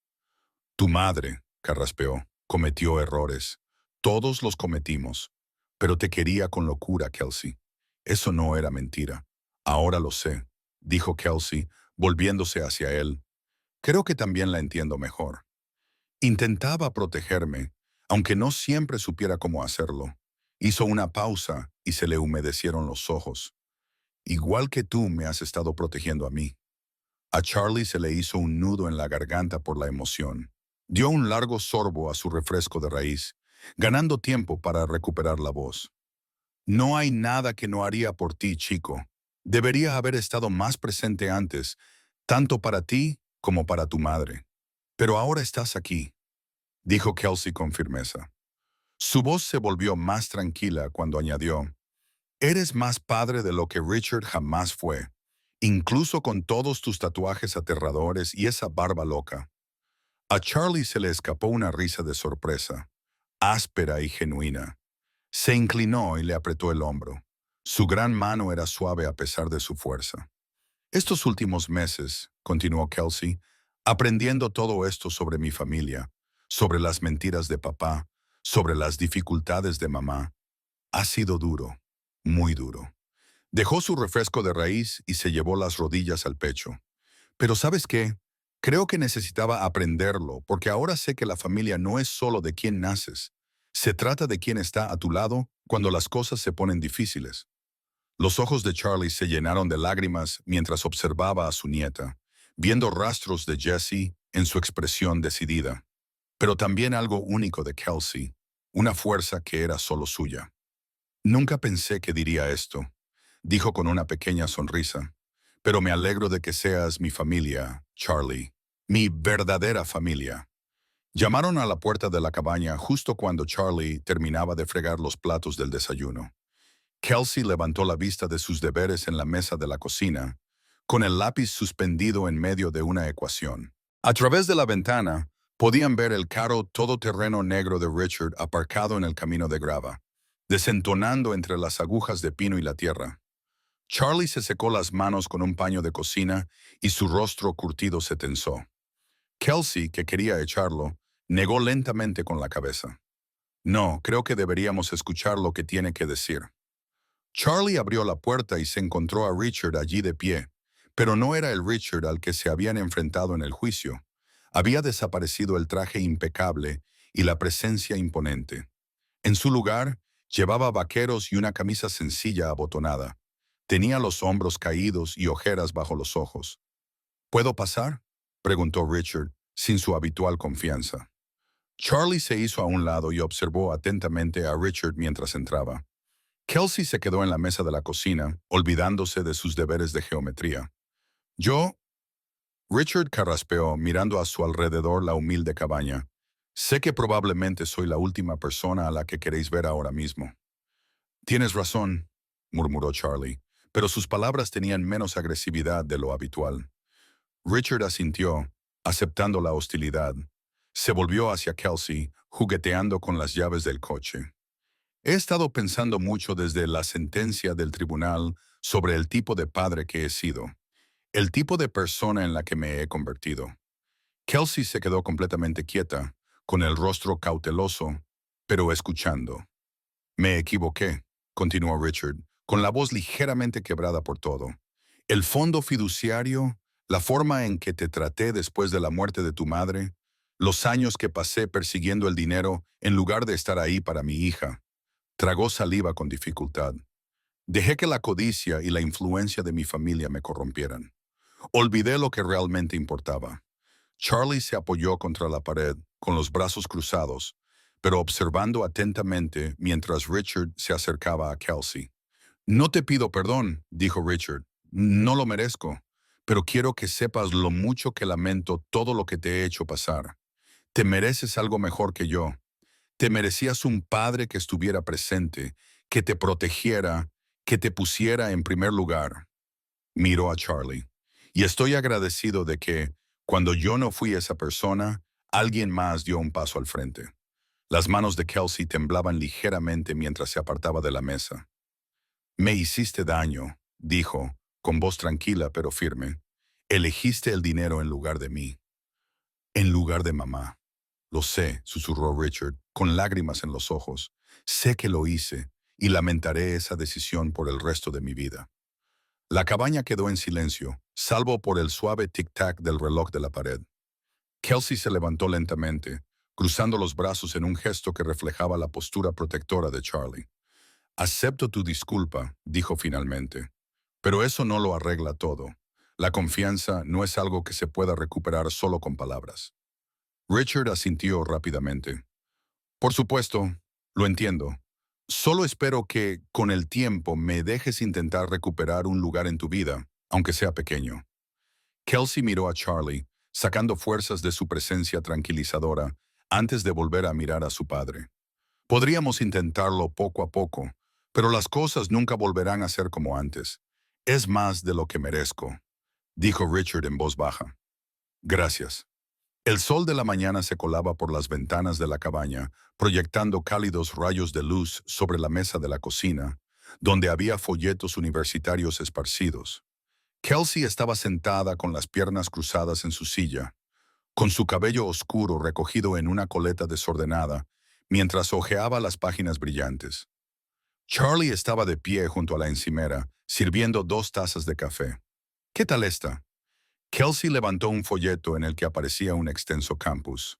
Tu madre, carraspeó, cometió errores. Todos los cometimos. Pero te quería con locura, Kelsey. Eso no era mentira. Ahora lo sé, dijo Kelsey, volviéndose hacia él. Creo que también la entiendo mejor. Intentaba protegerme, aunque no siempre supiera cómo hacerlo. Hizo una pausa y se le humedecieron los ojos. Igual que tú me has estado protegiendo a mí. A Charlie se le hizo un nudo en la garganta por la emoción. Dio un largo sorbo a su refresco de raíz, ganando tiempo para recuperar la voz. No hay nada que no haría por ti, chico. Debería haber estado más presente antes, tanto para ti como para tu madre. Pero ahora estás aquí, dijo Kelsey con firmeza. Su voz se volvió más tranquila cuando añadió, eres más padre de lo que Richard jamás fue, incluso con todos tus tatuajes aterradores y esa barba loca. A Charlie se le escapó una risa de sorpresa, áspera y genuina. Se inclinó y le apretó el hombro. Su gran mano era suave a pesar de su fuerza. Estos últimos meses, continuó Kelsey, aprendiendo todo esto sobre mi familia, sobre las mentiras de papá, sobre las dificultades de mamá, ha sido duro, muy duro. Dejó su refresco de raíz y se llevó las rodillas al pecho. Pero ¿sabes qué? Creo que necesitaba aprenderlo, porque ahora sé que la familia no es solo de quién naces. Se trata de quién está a tu lado cuando las cosas se ponen difíciles. Los ojos de Charlie se llenaron de lágrimas mientras observaba a su nieta, viendo rastros de Jessie en su expresión decidida. Pero también algo único de Kelsey, una fuerza que era solo suya. Nunca pensé que diría esto, dijo con una pequeña sonrisa. Pero me alegro de que seas mi familia, Charlie. Mi verdadera familia. Llamaron a la puerta de la cabaña justo cuando Charlie terminaba de fregar los platos del desayuno. Kelsey levantó la vista de sus deberes en la mesa de la cocina, con el lápiz suspendido en medio de una ecuación. A través de la ventana, podían ver el carro todoterreno negro de Richard aparcado en el camino de grava, desentonando entre las agujas de pino y la tierra. Charlie se secó las manos con un paño de cocina y su rostro curtido se tensó. Kelsey, que quería echarlo, negó lentamente con la cabeza. No, creo que deberíamos escuchar lo que tiene que decir. Charlie abrió la puerta y se encontró a Richard allí de pie, Pero no era el Richard al que se habían enfrentado en el juicio. Había desaparecido el traje impecable y la presencia imponente. En su lugar, llevaba vaqueros y una camisa sencilla abotonada. Tenía los hombros caídos y ojeras bajo los ojos. ¿Puedo pasar?, preguntó Richard, sin su habitual confianza. Charlie se hizo a un lado y observó atentamente a Richard mientras entraba. Kelsey se quedó en la mesa de la cocina, olvidándose de sus deberes de geometría. Yo, Richard carraspeó, mirando a su alrededor la humilde cabaña. Sé que probablemente soy la última persona a la que queréis ver ahora mismo. Tienes razón, murmuró Charlie, pero sus palabras tenían menos agresividad de lo habitual. Richard asintió, aceptando la hostilidad. Se volvió hacia Kelsey, jugueteando con las llaves del coche. He estado pensando mucho desde la sentencia del tribunal sobre el tipo de padre que he sido, el tipo de persona en la que me he convertido. Kelsey se quedó completamente quieta, con el rostro cauteloso, pero escuchando. Me equivoqué, continuó Richard, con la voz ligeramente quebrada por todo. El fondo fiduciario, la forma en que te traté después de la muerte de tu madre, los años que pasé persiguiendo el dinero en lugar de estar ahí para mi hija. Tragó saliva con dificultad. Dejé que la codicia y la influencia de mi familia me corrompieran. Olvidé lo que realmente importaba. Charlie se apoyó contra la pared, con los brazos cruzados, pero observando atentamente mientras Richard se acercaba a Kelsey. No te pido perdón, dijo Richard. No lo merezco, pero quiero que sepas lo mucho que lamento todo lo que te he hecho pasar. Te mereces algo mejor que yo. Te merecías un padre que estuviera presente, que te protegiera, que te pusiera en primer lugar. Miró a Charlie. Y estoy agradecido de que, cuando yo no fui esa persona, alguien más dio un paso al frente. Las manos de Kelsey temblaban ligeramente mientras se apartaba de la mesa. Me hiciste daño, dijo, con voz tranquila pero firme. Elegiste el dinero en lugar de mí. En lugar de mamá. Lo sé, susurró Richard, con lágrimas en los ojos. Sé que lo hice, y lamentaré esa decisión por el resto de mi vida. La cabaña quedó en silencio, salvo por el suave tic-tac del reloj de la pared. Kelsey se levantó lentamente, cruzando los brazos en un gesto que reflejaba la postura protectora de Charlie. Acepto tu disculpa, dijo finalmente. Pero eso no lo arregla todo. La confianza no es algo que se pueda recuperar solo con palabras. Richard asintió rápidamente. Por supuesto, lo entiendo. Solo espero que, con el tiempo, me dejes intentar recuperar un lugar en tu vida, aunque sea pequeño. Kelsey miró a Charlie, sacando fuerzas de su presencia tranquilizadora, antes de volver a mirar a su padre. Podríamos intentarlo poco a poco, pero las cosas nunca volverán a ser como antes. Es más de lo que merezco, dijo Richard en voz baja. Gracias. El sol de la mañana se colaba por las ventanas de la cabaña, proyectando cálidos rayos de luz sobre la mesa de la cocina, donde había folletos universitarios esparcidos. Kelsey estaba sentada con las piernas cruzadas en su silla, con su cabello oscuro recogido en una coleta desordenada, mientras hojeaba las páginas brillantes. Charlie estaba de pie junto a la encimera, sirviendo 2 tazas de café. ¿Qué tal está? Kelsey levantó un folleto en el que aparecía un extenso campus.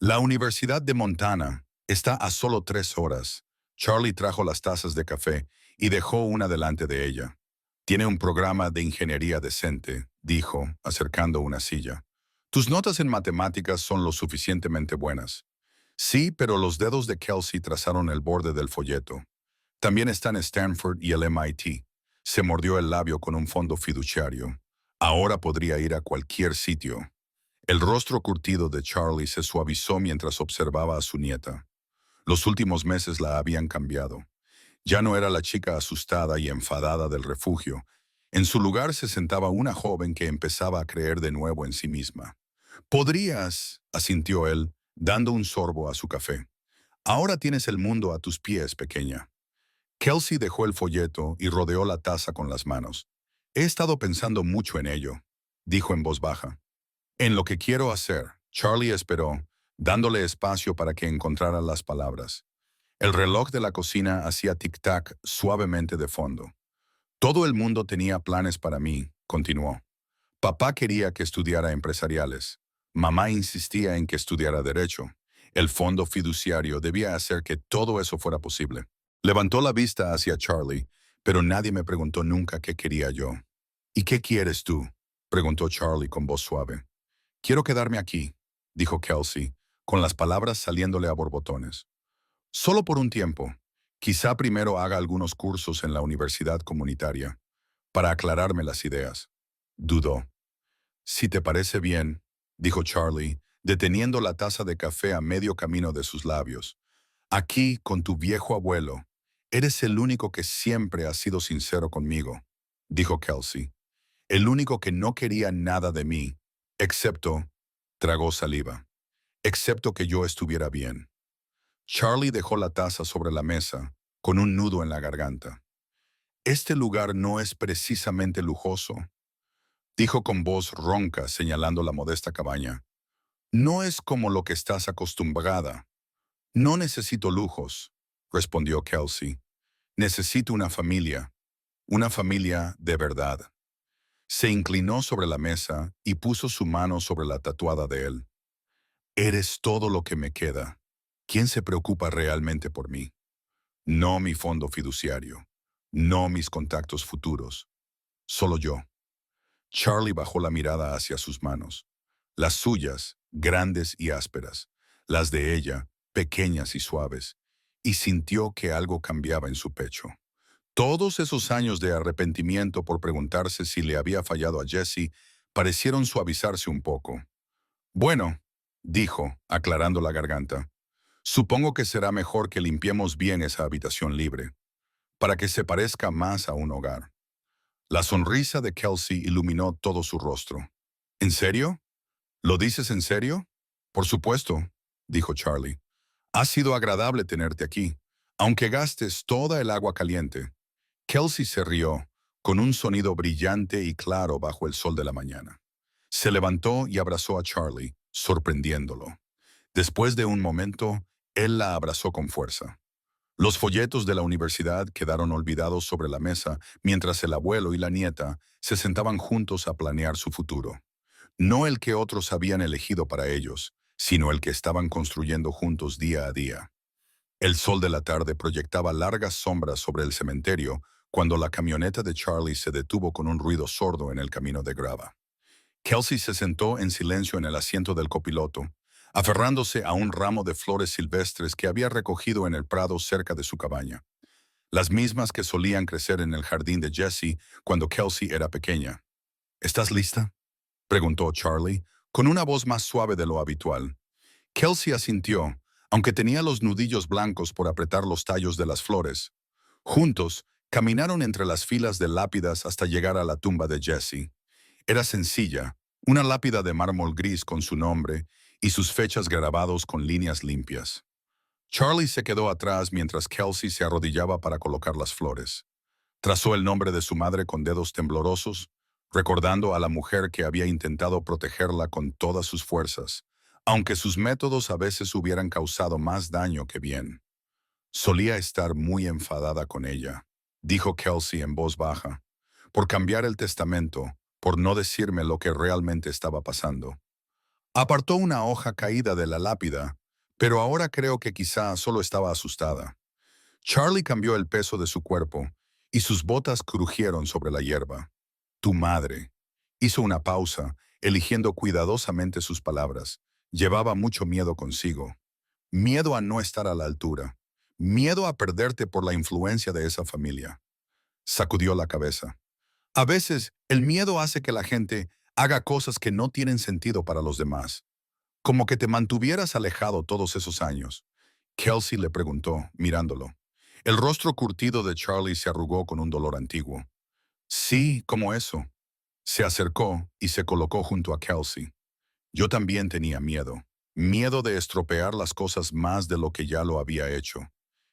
La Universidad de Montana está a solo 3 horas. Charlie trajo las tazas de café y dejó una delante de ella. Tiene un programa de ingeniería decente, dijo, acercando una silla. Tus notas en matemáticas son lo suficientemente buenas. Sí, pero los dedos de Kelsey trazaron el borde del folleto. También están Stanford y el MIT. Se mordió el labio con un fondo fiduciario. Ahora podría ir a cualquier sitio. El rostro curtido de Charlie se suavizó mientras observaba a su nieta. Los últimos meses la habían cambiado. Ya no era la chica asustada y enfadada del refugio. En su lugar se sentaba una joven que empezaba a creer de nuevo en sí misma. «Podrías», asintió él, dando un sorbo a su café. «Ahora tienes el mundo a tus pies, pequeña». Kelsey dejó el folleto y rodeó la taza con las manos. «He estado pensando mucho en ello», dijo en voz baja. «En lo que quiero hacer». Charlie esperó, dándole espacio para que encontrara las palabras. El reloj de la cocina hacía tic-tac suavemente de fondo. «Todo el mundo tenía planes para mí», continuó. Papá quería que estudiara empresariales. Mamá insistía en que estudiara derecho. El fondo fiduciario debía hacer que todo eso fuera posible. Levantó la vista hacia Charlie, pero nadie me preguntó nunca qué quería yo. ¿Y qué quieres tú?, preguntó Charlie con voz suave. Quiero quedarme aquí, dijo Kelsey, con las palabras saliéndole a borbotones. Solo por un tiempo. Quizá primero haga algunos cursos en la universidad comunitaria, para aclararme las ideas. Dudó. Si te parece bien, dijo Charlie, deteniendo la taza de café a medio camino de sus labios. Aquí, con tu viejo abuelo, eres el único que siempre ha sido sincero conmigo, dijo Kelsey. El único que no quería nada de mí, excepto, tragó saliva, excepto que yo estuviera bien. Charlie dejó la taza sobre la mesa, con un nudo en la garganta. Este lugar no es precisamente lujoso, dijo con voz ronca señalando la modesta cabaña. No es como lo que estás acostumbrada. No necesito lujos, respondió Kelsey. Necesito una familia de verdad. Se inclinó sobre la mesa y puso su mano sobre la tatuada de él. Eres todo lo que me queda. ¿Quién se preocupa realmente por mí? No mi fondo fiduciario, no mis contactos futuros, solo yo. Charlie bajó la mirada hacia sus manos, las suyas, grandes y ásperas, las de ella, pequeñas y suaves, y sintió que algo cambiaba en su pecho. Todos esos años de arrepentimiento por preguntarse si le había fallado a Jesse parecieron suavizarse un poco. Bueno, dijo, aclarando la garganta, supongo que será mejor que limpiemos bien esa habitación libre, para que se parezca más a un hogar. La sonrisa de Kelsey iluminó todo su rostro. ¿En serio? ¿Lo dices en serio? Por supuesto, dijo Charlie. Ha sido agradable tenerte aquí, aunque gastes toda el agua caliente. Kelsey se rió, con un sonido brillante y claro bajo el sol de la mañana. Se levantó y abrazó a Charlie, sorprendiéndolo. Después de un momento, él la abrazó con fuerza. Los folletos de la universidad quedaron olvidados sobre la mesa mientras el abuelo y la nieta se sentaban juntos a planear su futuro. No el que otros habían elegido para ellos, sino el que estaban construyendo juntos día a día. El sol de la tarde proyectaba largas sombras sobre el cementerio cuando la camioneta de Charlie se detuvo con un ruido sordo en el camino de grava. Kelsey se sentó en silencio en el asiento del copiloto, aferrándose a un ramo de flores silvestres que había recogido en el prado cerca de su cabaña, las mismas que solían crecer en el jardín de Jesse cuando Kelsey era pequeña. ¿Estás lista?, preguntó Charlie, con una voz más suave de lo habitual. Kelsey asintió, aunque tenía los nudillos blancos por apretar los tallos de las flores. Juntos, caminaron entre las filas de lápidas hasta llegar a la tumba de Jesse. Era sencilla, una lápida de mármol gris con su nombre y sus fechas grabados con líneas limpias. Charlie se quedó atrás mientras Kelsey se arrodillaba para colocar las flores. Trazó el nombre de su madre con dedos temblorosos, recordando a la mujer que había intentado protegerla con todas sus fuerzas, aunque sus métodos a veces hubieran causado más daño que bien. Solía estar muy enfadada con ella, dijo Kelsey en voz baja, por cambiar el testamento, por no decirme lo que realmente estaba pasando. Apartó una hoja caída de la lápida, pero ahora creo que quizá solo estaba asustada. Charlie cambió el peso de su cuerpo y sus botas crujieron sobre la hierba. Tu madre. Hizo una pausa, eligiendo cuidadosamente sus palabras. Llevaba mucho miedo consigo. Miedo a no estar a la altura. Miedo a perderte por la influencia de esa familia. Sacudió la cabeza. A veces, el miedo hace que la gente haga cosas que no tienen sentido para los demás. Como que te mantuvieras alejado todos esos años. Kelsey le preguntó, mirándolo. El rostro curtido de Charlie se arrugó con un dolor antiguo. Sí, como eso. Se acercó y se colocó junto a Kelsey. Yo también tenía miedo. Miedo de estropear las cosas más de lo que ya lo había hecho.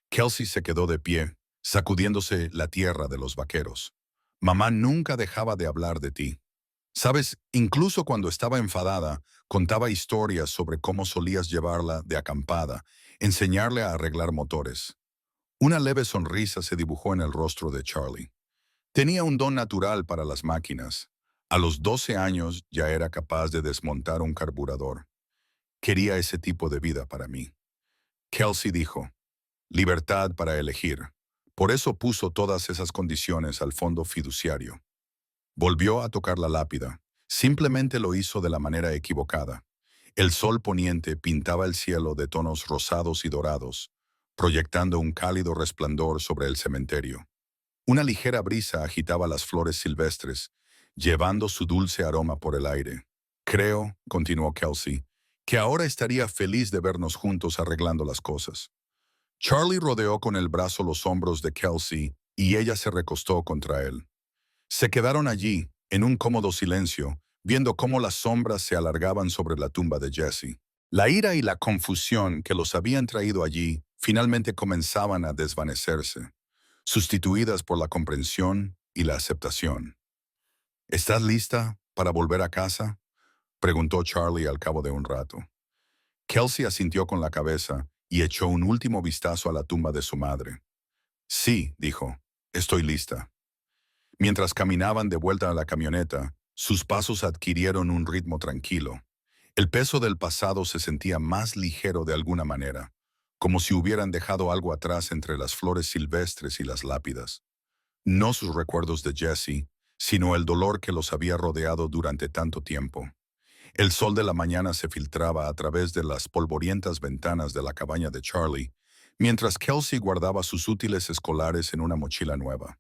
Kelsey se quedó de pie, sacudiéndose la tierra de los vaqueros. Mamá nunca dejaba de hablar de ti. Sabes, incluso cuando estaba enfadada, contaba historias sobre cómo solías llevarla de acampada, enseñarle a arreglar motores. Una leve sonrisa se dibujó en el rostro de Charlie. Tenía un don natural para las máquinas. A los 12 años ya era capaz de desmontar un carburador. Quería ese tipo de vida para mí. Kelsey dijo, libertad para elegir. Por eso puso todas esas condiciones al fondo fiduciario. Volvió a tocar la lápida. Simplemente lo hizo de la manera equivocada. El sol poniente pintaba el cielo de tonos rosados y dorados, proyectando un cálido resplandor sobre el cementerio. Una ligera brisa agitaba las flores silvestres, llevando su dulce aroma por el aire. Creo, continuó Kelsey, que ahora estaría feliz de vernos juntos arreglando las cosas. Charlie rodeó con el brazo los hombros de Kelsey y ella se recostó contra él. Se quedaron allí, en un cómodo silencio, viendo cómo las sombras se alargaban sobre la tumba de Jesse. La ira y la confusión que los habían traído allí finalmente comenzaban a desvanecerse, sustituidas por la comprensión y la aceptación. ¿Estás lista para volver a casa?, preguntó Charlie al cabo de un rato. Kelsey asintió con la cabeza y echó un último vistazo a la tumba de su madre. Sí, dijo, estoy lista. Mientras caminaban de vuelta a la camioneta, sus pasos adquirieron un ritmo tranquilo. El peso del pasado se sentía más ligero de alguna manera, como si hubieran dejado algo atrás entre las flores silvestres y las lápidas. No sus recuerdos de Jesse, sino el dolor que los había rodeado durante tanto tiempo. El sol de la mañana se filtraba a través de las polvorientas ventanas de la cabaña de Charlie, mientras Kelsey guardaba sus útiles escolares en una mochila nueva.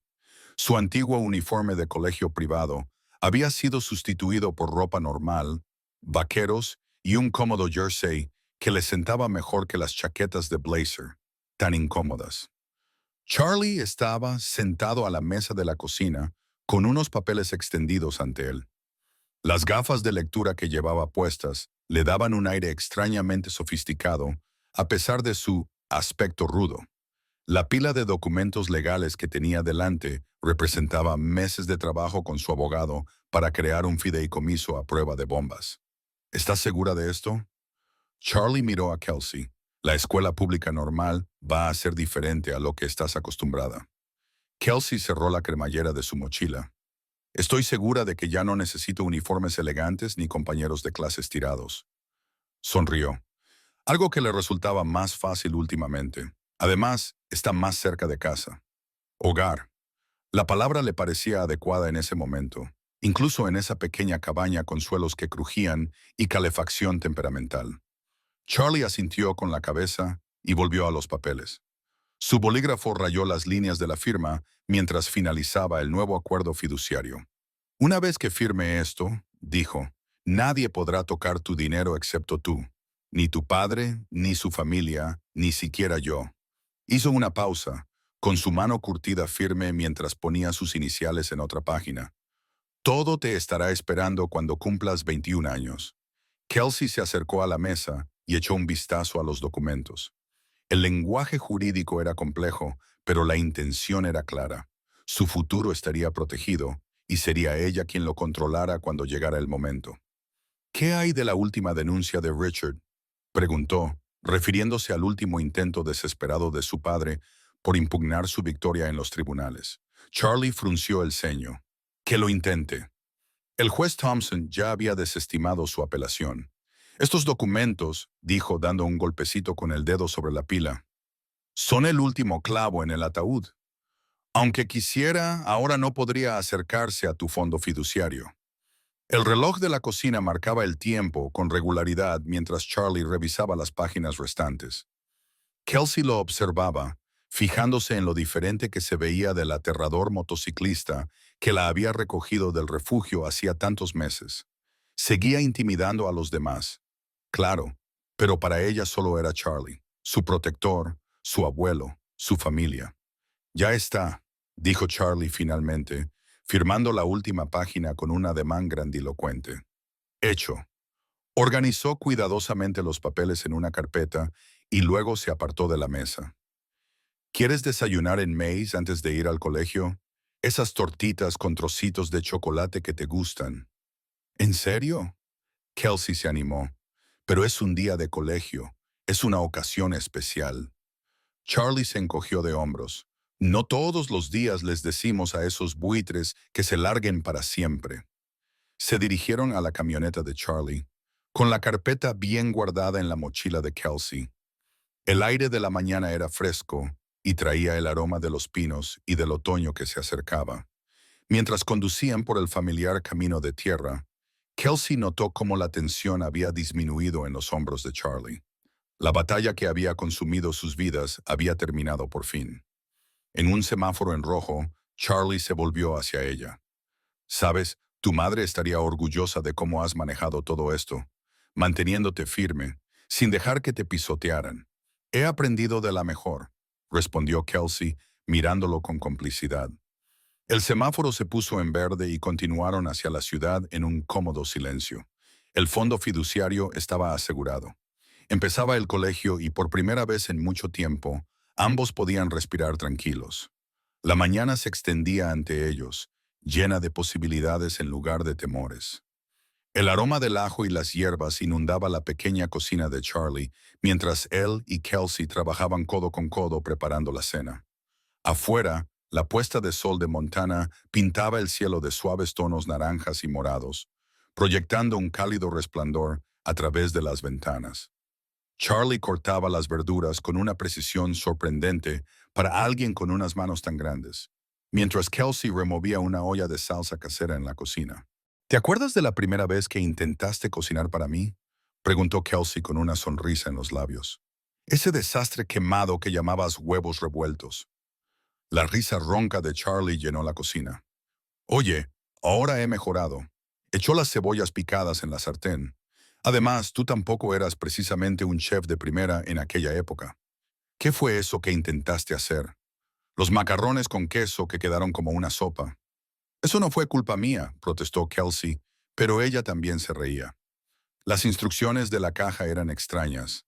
Su antiguo uniforme de colegio privado había sido sustituido por ropa normal, vaqueros y un cómodo jersey que le sentaba mejor que las chaquetas de blazer, tan incómodas. Charlie estaba sentado a la mesa de la cocina con unos papeles extendidos ante él. Las gafas de lectura que llevaba puestas le daban un aire extrañamente sofisticado, a pesar de su aspecto rudo. La pila de documentos legales que tenía delante representaba meses de trabajo con su abogado para crear un fideicomiso a prueba de bombas. ¿Estás segura de esto? Charlie miró a Kelsey. La escuela pública normal va a ser diferente a lo que estás acostumbrada. Kelsey cerró la cremallera de su mochila. Estoy segura de que ya no necesito uniformes elegantes ni compañeros de clases tirados. Sonrió, algo que le resultaba más fácil últimamente. Además, está más cerca de casa. Hogar. La palabra le parecía adecuada en ese momento, incluso en esa pequeña cabaña con suelos que crujían y calefacción temperamental. Charlie asintió con la cabeza y volvió a los papeles. Su bolígrafo rayó las líneas de la firma mientras finalizaba el nuevo acuerdo fiduciario. Una vez que firme esto, dijo, nadie podrá tocar tu dinero excepto tú, ni tu padre, ni su familia, ni siquiera yo. Hizo una pausa, con su mano curtida firme mientras ponía sus iniciales en otra página. Todo te estará esperando cuando cumplas 21 años. Kelsey se acercó a la mesa y echó un vistazo a los documentos. El lenguaje jurídico era complejo, pero la intención era clara. Su futuro estaría protegido, y sería ella quien lo controlara cuando llegara el momento. ¿Qué hay de la última denuncia de Richard?, preguntó, refiriéndose al último intento desesperado de su padre por impugnar su victoria en los tribunales. Charlie frunció el ceño. Que lo intente. El juez Thompson ya había desestimado su apelación. Estos documentos, dijo dando un golpecito con el dedo sobre la pila, son el último clavo en el ataúd. Aunque quisiera, ahora no podría acercarse a tu fondo fiduciario. El reloj de la cocina marcaba el tiempo con regularidad mientras Charlie revisaba las páginas restantes. Kelsey lo observaba, fijándose en lo diferente que se veía del aterrador motociclista que la había recogido del refugio hacía tantos meses. Seguía intimidando a los demás. Claro, pero para ella solo era Charlie, su protector, su abuelo, su familia. Ya está, dijo Charlie finalmente, firmando la última página con un ademán grandilocuente. Hecho. Organizó cuidadosamente los papeles en una carpeta y luego se apartó de la mesa. ¿Quieres desayunar en Mays antes de ir al colegio? Esas tortitas con trocitos de chocolate que te gustan. ¿En serio? Kelsey se animó. Pero es un día de colegio. Es una ocasión especial. Charlie se encogió de hombros. No todos los días les decimos a esos buitres que se larguen para siempre. Se dirigieron a la camioneta de Charlie, con la carpeta bien guardada en la mochila de Kelsey. El aire de la mañana era fresco y traía el aroma de los pinos y del otoño que se acercaba. Mientras conducían por el familiar camino de tierra, Kelsey notó cómo la tensión había disminuido en los hombros de Charlie. La batalla que había consumido sus vidas había terminado por fin. En un semáforo en rojo, Charlie se volvió hacia ella. Sabes, tu madre estaría orgullosa de cómo has manejado todo esto, manteniéndote firme, sin dejar que te pisotearan. He aprendido de la mejor, respondió Kelsey, mirándolo con complicidad. El semáforo se puso en verde y continuaron hacia la ciudad en un cómodo silencio. El fondo fiduciario estaba asegurado. Empezaba el colegio y por primera vez en mucho tiempo, ambos podían respirar tranquilos. La mañana se extendía ante ellos, llena de posibilidades en lugar de temores. El aroma del ajo y las hierbas inundaba la pequeña cocina de Charlie, mientras él y Kelsey trabajaban codo con codo preparando la cena. Afuera, la puesta de sol de Montana pintaba el cielo de suaves tonos naranjas y morados, proyectando un cálido resplandor a través de las ventanas. Charlie cortaba las verduras con una precisión sorprendente para alguien con unas manos tan grandes, mientras Kelsey removía una olla de salsa casera en la cocina. ¿Te acuerdas de la primera vez que intentaste cocinar para mí? Preguntó Kelsey con una sonrisa en los labios. Ese desastre quemado que llamabas huevos revueltos. La risa ronca de Charlie llenó la cocina. Oye, ahora he mejorado. Echó las cebollas picadas en la sartén. Además, tú tampoco eras precisamente un chef de primera en aquella época. ¿Qué fue eso que intentaste hacer? Los macarrones con queso que quedaron como una sopa. Eso no fue culpa mía, protestó Kelsey, pero ella también se reía. Las instrucciones de la caja eran extrañas.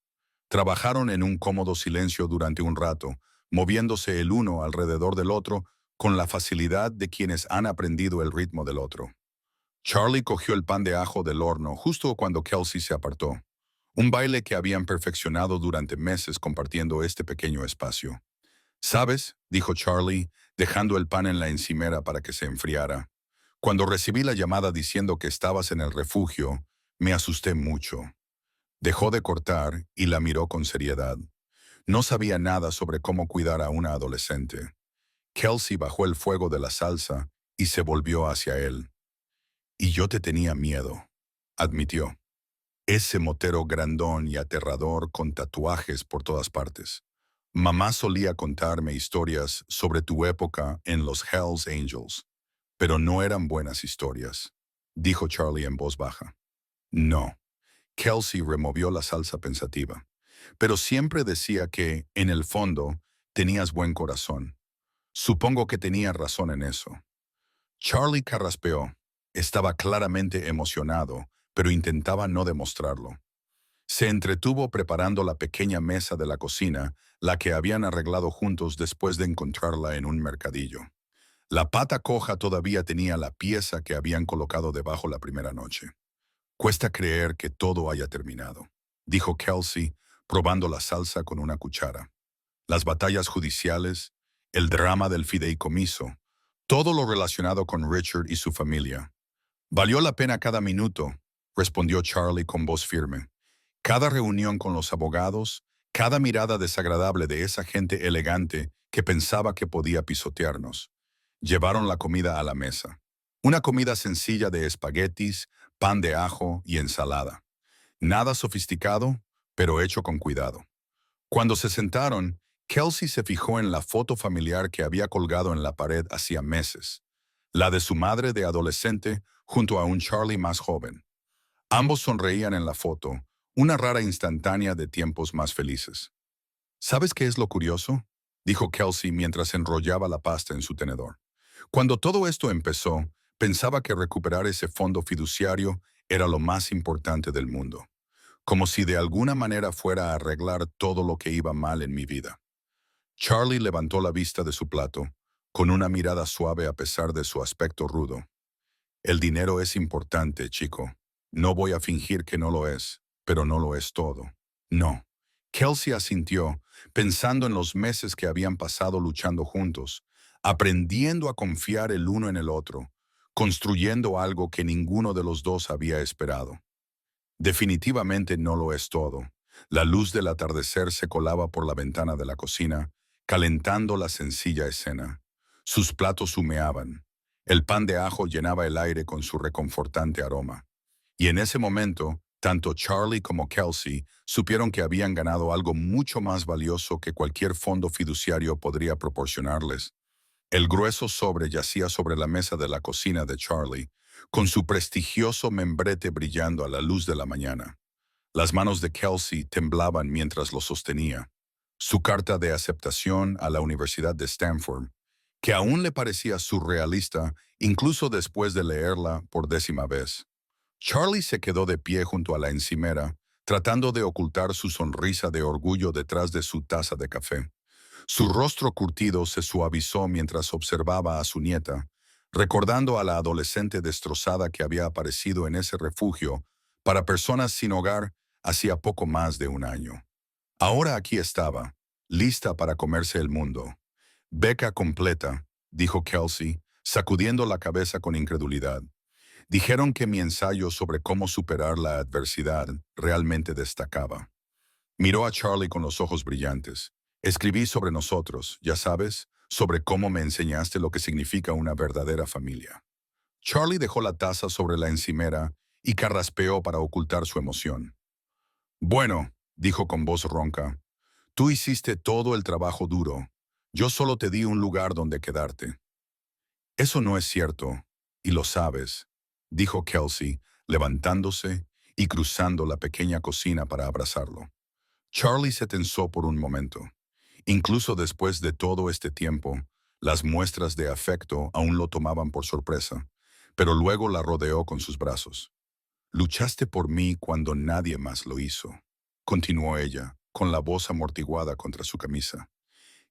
Trabajaron en un cómodo silencio durante un rato, moviéndose el uno alrededor del otro con la facilidad de quienes han aprendido el ritmo del otro. Charlie cogió el pan de ajo del horno justo cuando Kelsey se apartó. Un baile que habían perfeccionado durante meses compartiendo este pequeño espacio. ¿Sabes?, dijo Charlie, dejando el pan en la encimera para que se enfriara. Cuando recibí la llamada diciendo que estabas en el refugio, me asusté mucho. Dejó de cortar y la miró con seriedad. No sabía nada sobre cómo cuidar a una adolescente. Kelsey bajó el fuego de la salsa y se volvió hacia él. Y yo te tenía miedo, admitió. Ese motero grandón y aterrador con tatuajes por todas partes. Mamá solía contarme historias sobre tu época en los Hells Angels, pero no eran buenas historias, dijo Charlie en voz baja. No. Kelsey removió la salsa pensativa. Pero siempre decía que, en el fondo, tenías buen corazón. Supongo que tenía razón en eso. Charlie carraspeó. Estaba claramente emocionado, pero intentaba no demostrarlo. Se entretuvo preparando la pequeña mesa de la cocina, la que habían arreglado juntos después de encontrarla en un mercadillo. La pata coja todavía tenía la pieza que habían colocado debajo la primera noche. Cuesta creer que todo haya terminado, dijo Kelsey, probando la salsa con una cuchara. Las batallas judiciales, el drama del fideicomiso, todo lo relacionado con Richard y su familia. Valió la pena cada minuto, respondió Charlie con voz firme. Cada reunión con los abogados, cada mirada desagradable de esa gente elegante que pensaba que podía pisotearnos. Llevaron la comida a la mesa. Una comida sencilla de espaguetis, pan de ajo y ensalada. Nada sofisticado, pero hecho con cuidado. Cuando se sentaron, Kelsey se fijó en la foto familiar que había colgado en la pared hacía meses, la de su madre de adolescente junto a un Charlie más joven. Ambos sonreían en la foto, una rara instantánea de tiempos más felices. ¿Sabes qué es lo curioso?, dijo Kelsey mientras enrollaba la pasta en su tenedor. Cuando todo esto empezó, pensaba que recuperar ese fondo fiduciario era lo más importante del mundo, como si de alguna manera fuera a arreglar todo lo que iba mal en mi vida. Charlie levantó la vista de su plato, con una mirada suave a pesar de su aspecto rudo. El dinero es importante, chico. No voy a fingir que no lo es, pero no lo es todo. No. Kelsey asintió, pensando en los meses que habían pasado luchando juntos, aprendiendo a confiar el uno en el otro, construyendo algo que ninguno de los dos había esperado. Definitivamente no lo es todo. La luz del atardecer se colaba por la ventana de la cocina, calentando la sencilla escena. Sus platos humeaban. El pan de ajo llenaba el aire con su reconfortante aroma. Y en ese momento, tanto Charlie como Kelsey supieron que habían ganado algo mucho más valioso que cualquier fondo fiduciario podría proporcionarles. El grueso sobre yacía sobre la mesa de la cocina de Charlie, con su prestigioso membrete brillando a la luz de la mañana. Las manos de Kelsey temblaban mientras lo sostenía. Su carta de aceptación a la Universidad de Stanford, que aún le parecía surrealista incluso después de leerla por 10ª vez. Charlie se quedó de pie junto a la encimera, tratando de ocultar su sonrisa de orgullo detrás de su taza de café. Su rostro curtido se suavizó mientras observaba a su nieta, recordando a la adolescente destrozada que había aparecido en ese refugio para personas sin hogar hacía poco más de un año. Ahora aquí estaba, lista para comerse el mundo. Beca completa, dijo Kelsey, sacudiendo la cabeza con incredulidad. Dijeron que mi ensayo sobre cómo superar la adversidad realmente destacaba. Miró a Charlie con los ojos brillantes. Escribí sobre nosotros, ya sabes, sobre cómo me enseñaste lo que significa una verdadera familia. Charlie dejó la taza sobre la encimera y carraspeó para ocultar su emoción. Bueno, dijo con voz ronca, tú hiciste todo el trabajo duro. Yo solo te di un lugar donde quedarte. Eso no es cierto, y lo sabes, dijo Kelsey, levantándose y cruzando la pequeña cocina para abrazarlo. Charlie se tensó por un momento. Incluso después de todo este tiempo, las muestras de afecto aún lo tomaban por sorpresa, pero luego la rodeó con sus brazos. Luchaste por mí cuando nadie más lo hizo, continuó ella, con la voz amortiguada contra su camisa.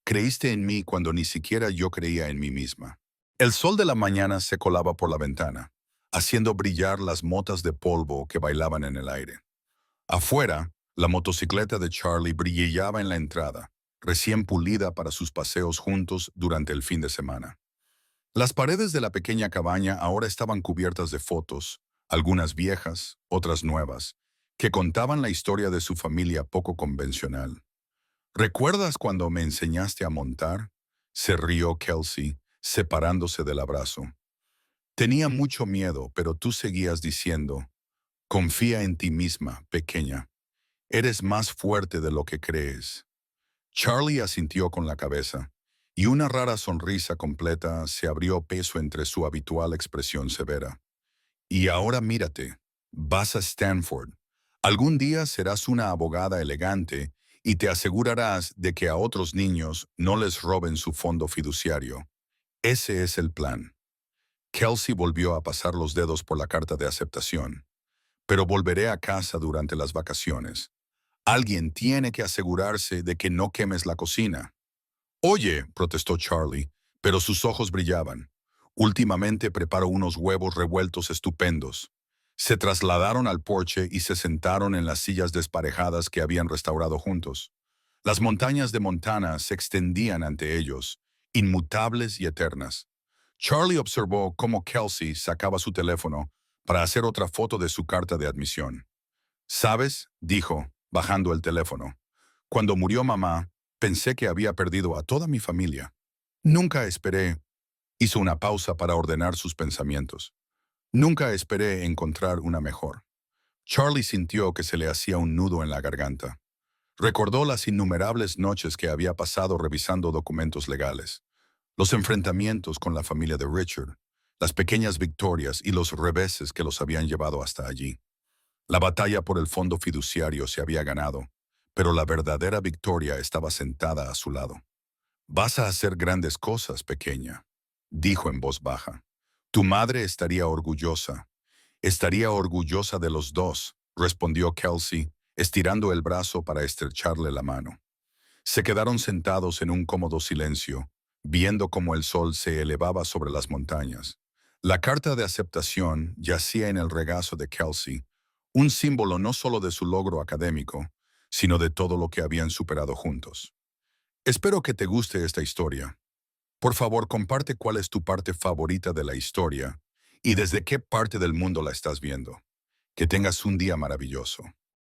Creíste en mí cuando ni siquiera yo creía en mí misma. El sol de la mañana se colaba por la ventana, haciendo brillar las motas de polvo que bailaban en el aire. Afuera, la motocicleta de Charlie brillaba en la entrada, recién pulida para sus paseos juntos durante el fin de semana. Las paredes de la pequeña cabaña ahora estaban cubiertas de fotos, algunas viejas, otras nuevas, que contaban la historia de su familia poco convencional. ¿Recuerdas cuando me enseñaste a montar? Se rió Kelsey, separándose del abrazo. Tenía mucho miedo, pero tú seguías diciendo, confía en ti misma, pequeña. Eres más fuerte de lo que crees. Charlie asintió con la cabeza, y una rara sonrisa completa se abrió peso entre su habitual expresión severa. Y ahora mírate, vas a Stanford. Algún día serás una abogada elegante y te asegurarás de que a otros niños no les roben su fondo fiduciario. Ese es el plan. Kelsey volvió a pasar los dedos por la carta de aceptación. Pero volveré a casa durante las vacaciones. Alguien tiene que asegurarse de que no quemes la cocina. Oye, protestó Charlie, pero sus ojos brillaban. Últimamente preparo unos huevos revueltos estupendos. Se trasladaron al porche y se sentaron en las sillas desparejadas que habían restaurado juntos. Las montañas de Montana se extendían ante ellos, inmutables y eternas. Charlie observó cómo Kelsey sacaba su teléfono para hacer otra foto de su carta de admisión. ¿Sabes?, dijo, bajando el teléfono. Cuando murió mamá, pensé que había perdido a toda mi familia. Nunca esperé. Hizo una pausa para ordenar sus pensamientos. Nunca esperé encontrar una mejor. Charlie sintió que se le hacía un nudo en la garganta. Recordó las innumerables noches que había pasado revisando documentos legales, los enfrentamientos con la familia de Richard, las pequeñas victorias y los reveses que los habían llevado hasta allí. La batalla por el fondo fiduciario se había ganado, pero la verdadera victoria estaba sentada a su lado. Vas a hacer grandes cosas, pequeña, dijo en voz baja. Tu madre estaría orgullosa de los dos, respondió Kelsey, estirando el brazo para estrecharle la mano. Se quedaron sentados en un cómodo silencio, viendo cómo el sol se elevaba sobre las montañas. La carta de aceptación yacía en el regazo de Kelsey, un símbolo no solo de su logro académico, sino de todo lo que habían superado juntos. Espero que te guste esta historia. Por favor, comparte cuál es tu parte favorita de la historia y desde qué parte del mundo la estás viendo. Que tengas un día maravilloso.